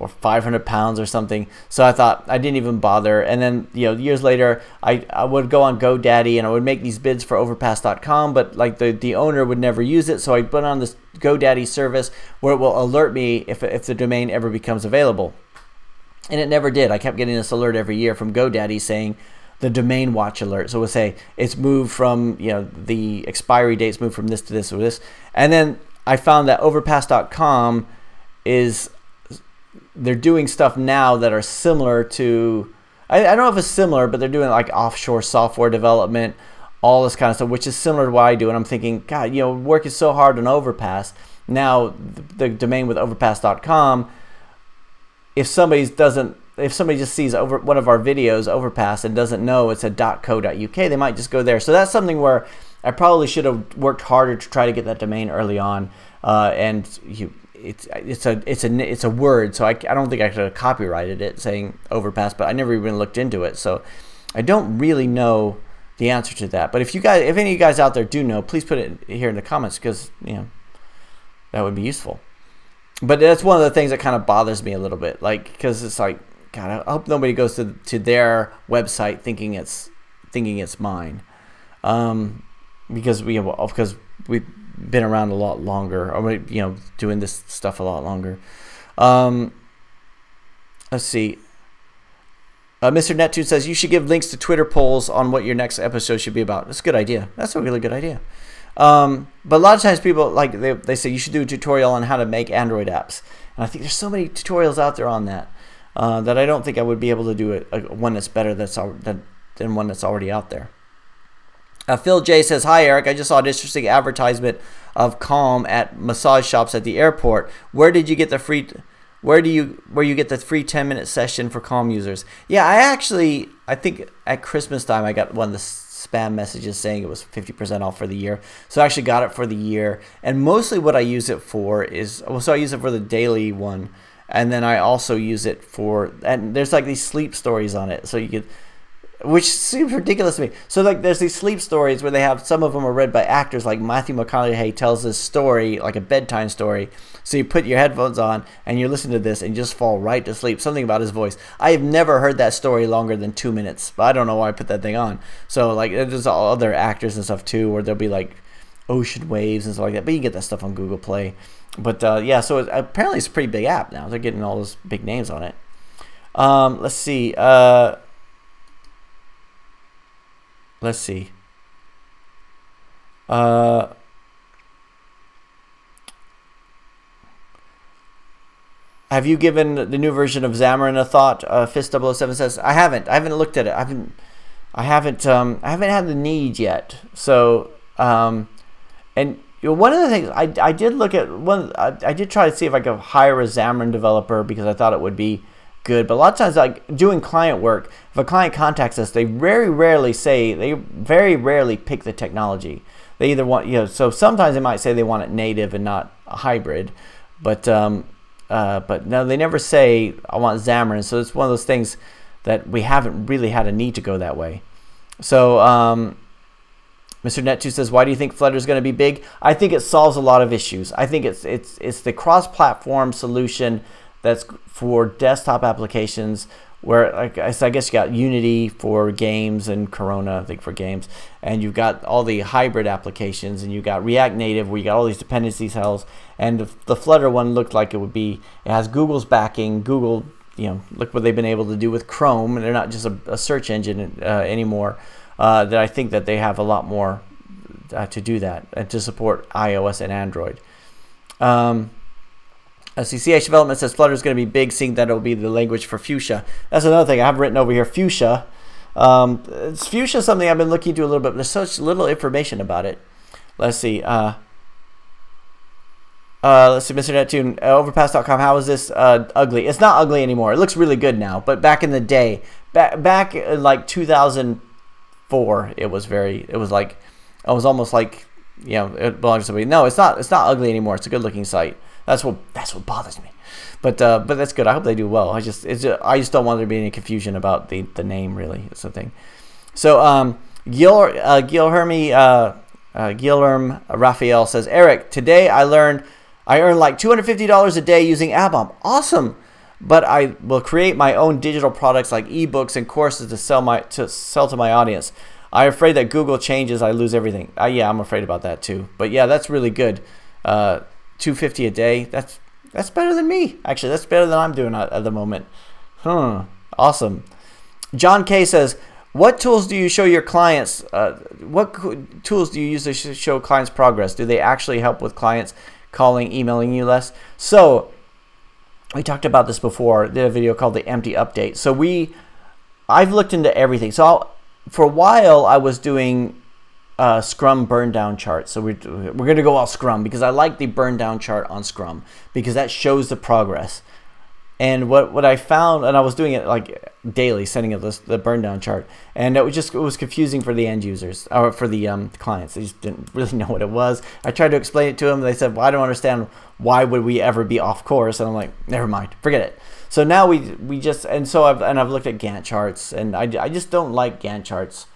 500 pounds or something. So I thought I didn't even bother. And then years later, I would go on GoDaddy and I would make these bids for overpass.com, but like the owner would never use it. So I put on this GoDaddy service where it will alert me if the domain ever becomes available, and it never did. I kept getting this alert every year from GoDaddy saying the domain watch alert. So we'll say it's moved from, the expiry date's moved from this to this or this. And then I found that overpass.com they're doing stuff now that are similar to, I don't know if it's similar, but they're doing like offshore software development, all this kind of stuff, which is similar to what I do. And I'm thinking, God, working so hard on Overpass. Now the domain with overpass.com, if somebody just sees one of our videos, Overpass, and doesn't know it's a .co.uk, they might just go there. So that's something where I probably should have worked harder to try to get that domain early on. It's a word, so I don't think I could have copyrighted it saying Overpass, but I never even looked into it. So I don't really know the answer to that. But if any of you guys out there do know, please put it here in the comments, because that would be useful. But that's one of the things that kind of bothers me a little bit, like, because it's like, God, I hope nobody goes to their website thinking it's mine, because we been around a lot longer, or doing this stuff a lot longer. Let's see. Mr. Neptune says you should give links to Twitter polls on what your next episode should be about. That's a good idea. That's a really good idea. But a lot of times people they say you should do a tutorial on how to make Android apps, and I think there's so many tutorials out there on that that I don't think I would be able to do one that's better than one that's already out there. Phil J says, hi Eric, I just saw an interesting advertisement of Calm at massage shops at the airport. Where did you get the free? Where you get the free 10-minute session for Calm users? Yeah, I think at Christmas time I got one of the spam messages saying it was 50% off for the year. So I actually got it for the year. And mostly what I use it for is, so I use it for the daily one. And then I also use it for, and there's like these sleep stories on it. So you could, which seems ridiculous to me. So like there's these sleep stories where they have, some of them are read by actors, like Matthew McConaughey tells this story, like a bedtime story. So you put your headphones on and you listen to this and you just fall right to sleep. Something about his voice. I have never heard that story longer than 2 minutes, but I don't know why I put that thing on. So like there's all other actors and stuff too, where there'll be like ocean waves and stuff like that. But you can get that stuff on Google Play. But yeah, so apparently it's a pretty big app now. They're getting all those big names on it. Let's see. Let's see. Have you given the new version of Xamarin a thought? Fist007 says, I haven't looked at it. I haven't had the need yet. So, and one of the things I did look at, I did try to see if I could hire a Xamarin developer because I thought it would be good. But a lot of times, like doing client work, if a client contacts us, they very rarely pick the technology. They either want, so sometimes they might say they want it native and not a hybrid, but no, they never say I want Xamarin. So it's one of those things that we haven't really had a need to go that way. So Mr. Net2 says, why do you think Flutter is going to be big? I think it solves a lot of issues. I think it's the cross-platform solution that's for desktop applications, where I guess you got Unity for games and Corona, I think, for games, and you've got all the hybrid applications, and you've got React Native where you got all these dependencies held, and the Flutter one looked like it has Google's backing. Google, look what they've been able to do with Chrome, and they're not just a search engine anymore. That I think that they have a lot more to do that and to support iOS and Android. CH Development says Flutter is going to be big, seeing that it will be the language for Fuchsia. That's another thing I have written over here, Fuchsia. It's Fuchsia something I've been looking into a little bit, but there's such little information about it. Let's see. Let's see, Mr. Neptune, Overpass.com. How is this ugly? It's not ugly anymore. It looks really good now, but back in the day, back in like 2004, it was almost like, it belongs to somebody. No, it's not ugly anymore. It's a good looking site. That's what bothers me, but that's good. I hope they do well. I just don't want there to be any confusion about the name, really. It's the thing. So Guilherme Raphael says, Eric, today I earned like $250 a day using AppBomb. Awesome, but I will create my own digital products like ebooks and courses to sell to my audience. I'm afraid that Google changes, I lose everything. Yeah, I'm afraid about that too. But yeah, that's really good. $250 a day. That's better than me. Actually, that's better than I'm doing at the moment. Awesome. John K says, what tools do you show your clients? What tools do you use to show clients progress? Do they actually help with clients calling, emailing you less? So we talked about this before. Did a video called the empty update. So I've looked into everything. So for a while I was doing Scrum burn down chart. So we're going to go all Scrum because I like the burn down chart on Scrum because that shows the progress. And what I found, and I was doing it like daily, sending it the burn down chart, and it was confusing for the end users or for the clients. They just didn't really know what it was. I tried to explain it to them. They said, "Well, I don't understand. Why would we ever be off course?" And I'm like, "Never mind, forget it." So now we just, and so I've looked at Gantt charts, and I just don't like Gantt charts.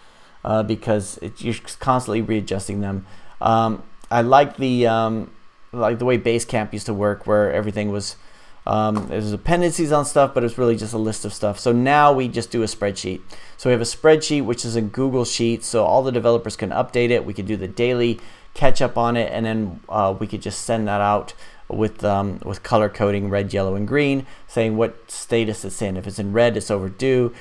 Because you're constantly readjusting them. I like the way Basecamp used to work, where everything was there's dependencies on stuff, but it's really just a list of stuff. So now we just do a spreadsheet. So we have a spreadsheet which is in Google Sheets, so all the developers can update it. We can do the daily catch up on it, and then we could just send that out with color coding, red, yellow, and green, saying what status it's in. If it's in red, it's overdue,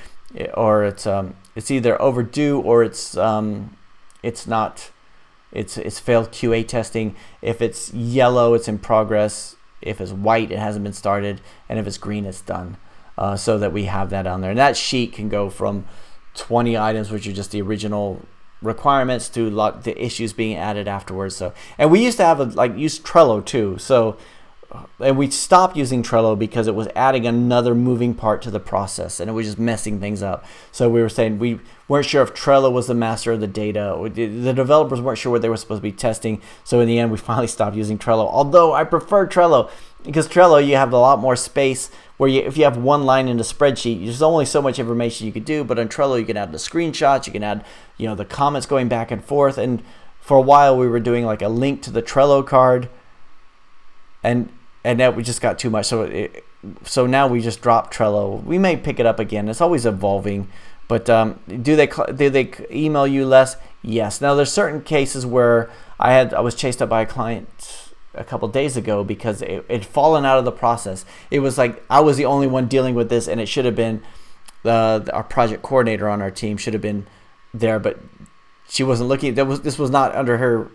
or it's either overdue or it's not. It's failed QA testing. If it's yellow, it's in progress. If it's white, it hasn't been started, and if it's green, it's done. So that we have that on there, and that sheet can go from 20 items, which are just the original requirements, to the issues being added afterwards. So, and we used to have use Trello too. So, and we stopped using Trello because it was adding another moving part to the process, and it was just messing things up. So we were saying we weren't sure if Trello was the master of the data. The developers weren't sure what they were supposed to be testing. So in the end, we finally stopped using Trello. Although I prefer Trello, because Trello, you have a lot more space, where if you have one line in a spreadsheet, there's only so much information you could do. But on Trello, you can add the screenshots, you can add, you know, the comments going back and forth. And for a while, we were doing like a link to the Trello card, and that we just got too much. So now we just dropped Trello. We may pick it up again. It's always evolving. But do they email you less? Yes. Now there's certain cases where I was chased up by a client a couple days ago because it had fallen out of the process. It was like I was the only one dealing with this, and it should have been our project coordinator on our team should have been there, but she wasn't looking. This was not under her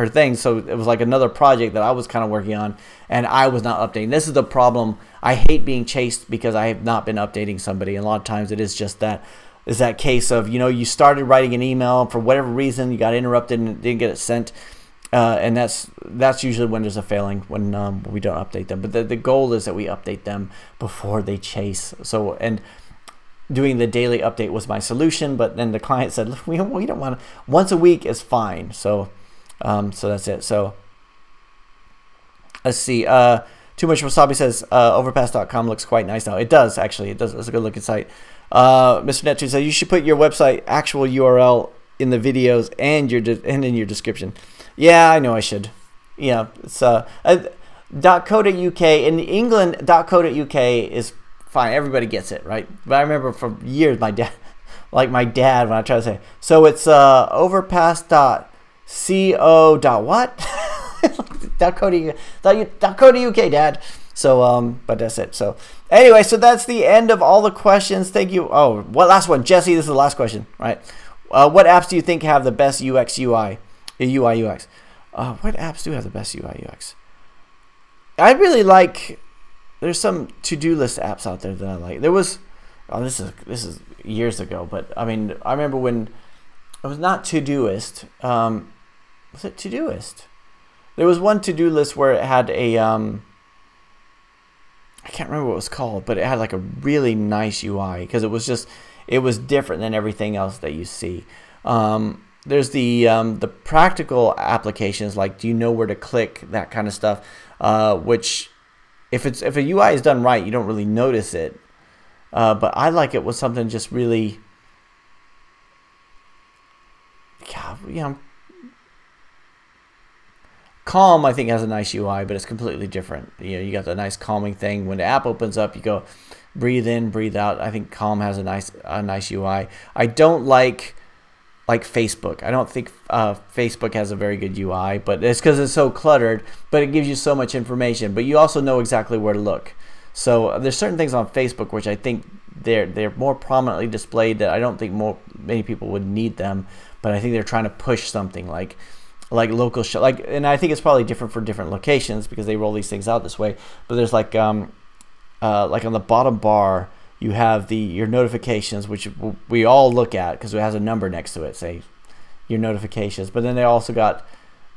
thing, so it was like another project that I was kind of working on, and I was not updating. This is the problem. I hate being chased because I have not been updating somebody, and a lot of times it is just that. Is that case of, you know, you started writing an email for whatever reason, you got interrupted and didn't get it sent. And that's usually when there's a failing, when we don't update them. But the goal is that we update them before they chase. So, and doing the daily update was my solution, but then the client said, look, we don't want to, once a week is fine. So so that's it. So let's see. Too Much Wasabi says overpass.com looks quite nice now. It does, actually. It does. It's a good looking site. Mr. Neptune says you should put your website actual URL in the videos and in your description. Yeah, I know I should. Yeah, it's .co.uk in England. .co.uk is fine. Everybody gets it, right? But I remember for years my dad, when I try to say, so it's overpass.co. What? .co.uk, Dad. So but that's it. So anyway, so that's the end of all the questions. Thank you. Oh, what last one, Jesse? This is the last question, right? What apps do you think have the best UX UI? UI UX. What apps do have the best UI UX? I really like. There's some to-do list apps out there that I like. There was. Oh, this is years ago, but I mean, I remember when it was not Todoist. Was it Todoist? There was one to-do list where it had a. I can't remember what it was called, but it had like a really nice UI because it was different than everything else that you see. There's the practical applications, like do you know where to click, that kind of stuff, which if a UI is done right, you don't really notice it. But I like it with something just really, Calm, I think, has a nice UI, but it's completely different. You know, you got the nice calming thing. When the app opens up, you go breathe in, breathe out. I think Calm has a nice UI. I don't like Facebook. I don't think Facebook has a very good UI, but it's because it's so cluttered, but it gives you so much information, but you also know exactly where to look. So there's certain things on Facebook which I think they're more prominently displayed that I don't think many people would need them, but I think they're trying to push something like local and I think it's probably different for different locations because they roll these things out this way. But there's like on the bottom bar, you have your notifications, which we all look at because it has a number next to it, say your notifications. But then they also got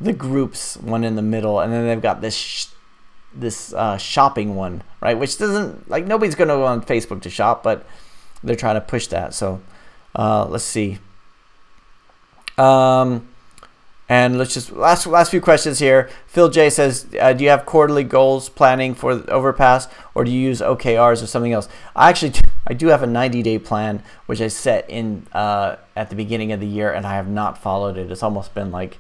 the groups one in the middle, and then they've got this shopping one, right? Which doesn't, like, nobody's going to go on Facebook to shop, but they're trying to push that. So let's see. And let's just last few questions here. Phil J says, do you have quarterly goals planning for Overpass, or do you use OKRs or something else? I do have a 90-day plan which I set in at the beginning of the year, and I have not followed it. It's almost been like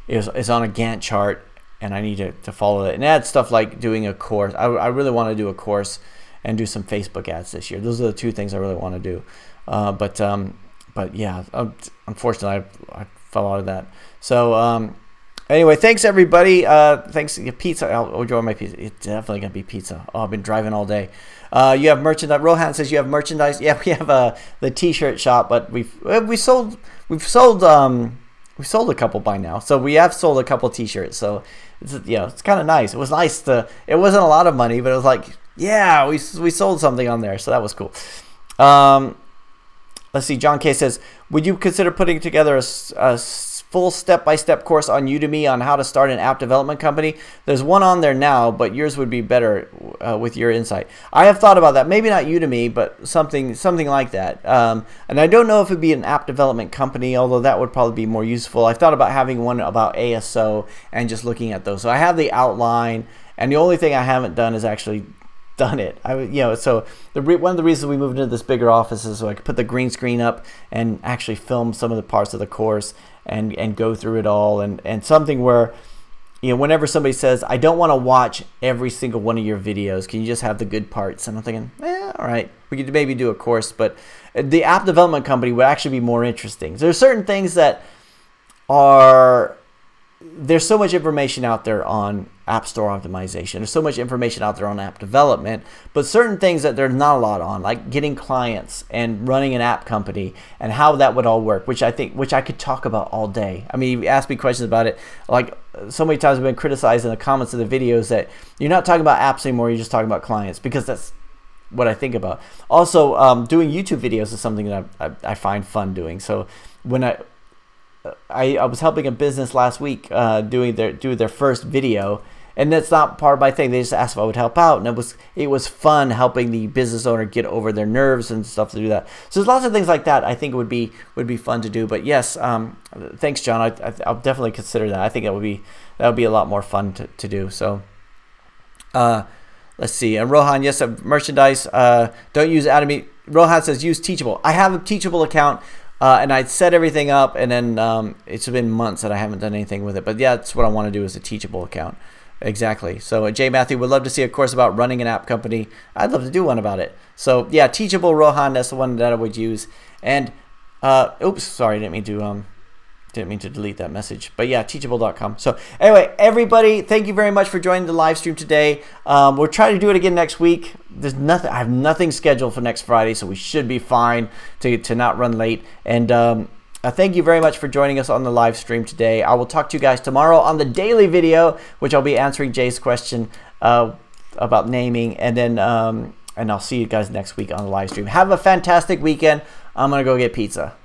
it's on a Gantt chart, and I need to follow it. And add stuff like doing a course. I really want to do a course and do some Facebook ads this year. Those are the two things I really want to do. But yeah, unfortunately, I fell out of that. So Anyway, thanks everybody. Thanks. Pizza. I'll enjoy my pizza. It's definitely gonna be pizza. Oh, I've been driving all day. You have merchandise. Rohan says you have merchandise. Yeah, we have the T-shirt shop, but we've sold a couple by now. So we have sold a couple T-shirts. So it's kind of nice. It was nice to. It wasn't a lot of money, but it was like, yeah, we sold something on there. So that was cool. Let's see. John K says, would you consider putting together a full step-by-step course on Udemy on how to start an app development company? There's one on there now, but yours would be better with your insight. I have thought about that. Maybe not Udemy, but something like that. And I don't know if it'd be an app development company, although that would probably be more useful. I've thought about having one about ASO and just looking at those. So I have the outline, and the only thing I haven't done is actually done it. So one of the reasons we moved into this bigger office is so I could put the green screen up and actually film some of the parts of the course and go through it all, and something where, whenever somebody says, I don't want to watch every single one of your videos, can you just have the good parts? And I'm thinking, all right, we could maybe do a course, but the app development company would actually be more interesting. There's certain things that there's so much information out there on App Store optimization. There's so much information out there on app development, but certain things that there's not a lot on, like getting clients and running an app company and how that would all work, which I could talk about all day. I mean, you ask me questions about it. Like so many times I've been criticized in the comments of the videos that you're not talking about apps anymore, you're just talking about clients, because that's what I think about. Also, doing YouTube videos is something that I find fun doing. So when I was helping a business last week do their first video, and that's not part of my thing. They just asked if I would help out, and it was fun helping the business owner get over their nerves and stuff to do that. So there's lots of things like that I think would be fun to do. But yes, thanks, John. I'll definitely consider that. I think that would be a lot more fun to do. So let's see. And Rohan, yes, merchandise. Don't use Atomy. Rohan says use Teachable. I have a Teachable account. And I'd set everything up, and then it's been months that I haven't done anything with it. But yeah, that's what I want to do, is a Teachable account. Exactly. So Jay Matthew would love to see a course about running an app company. I'd love to do one about it. So yeah, Teachable, Rohan, that's the one that I would use. And oops, sorry, didn't mean to delete that message. But yeah, teachable.com. So anyway, everybody, thank you very much for joining the live stream today. We'll try to do it again next week. I have nothing scheduled for next Friday, so we should be fine to not run late. And thank you very much for joining us on the live stream today. I will talk to you guys tomorrow on the daily video, which I'll be answering Jay's question about naming, and then and I'll see you guys next week on the live stream. Have a fantastic weekend. I'm gonna go get pizza.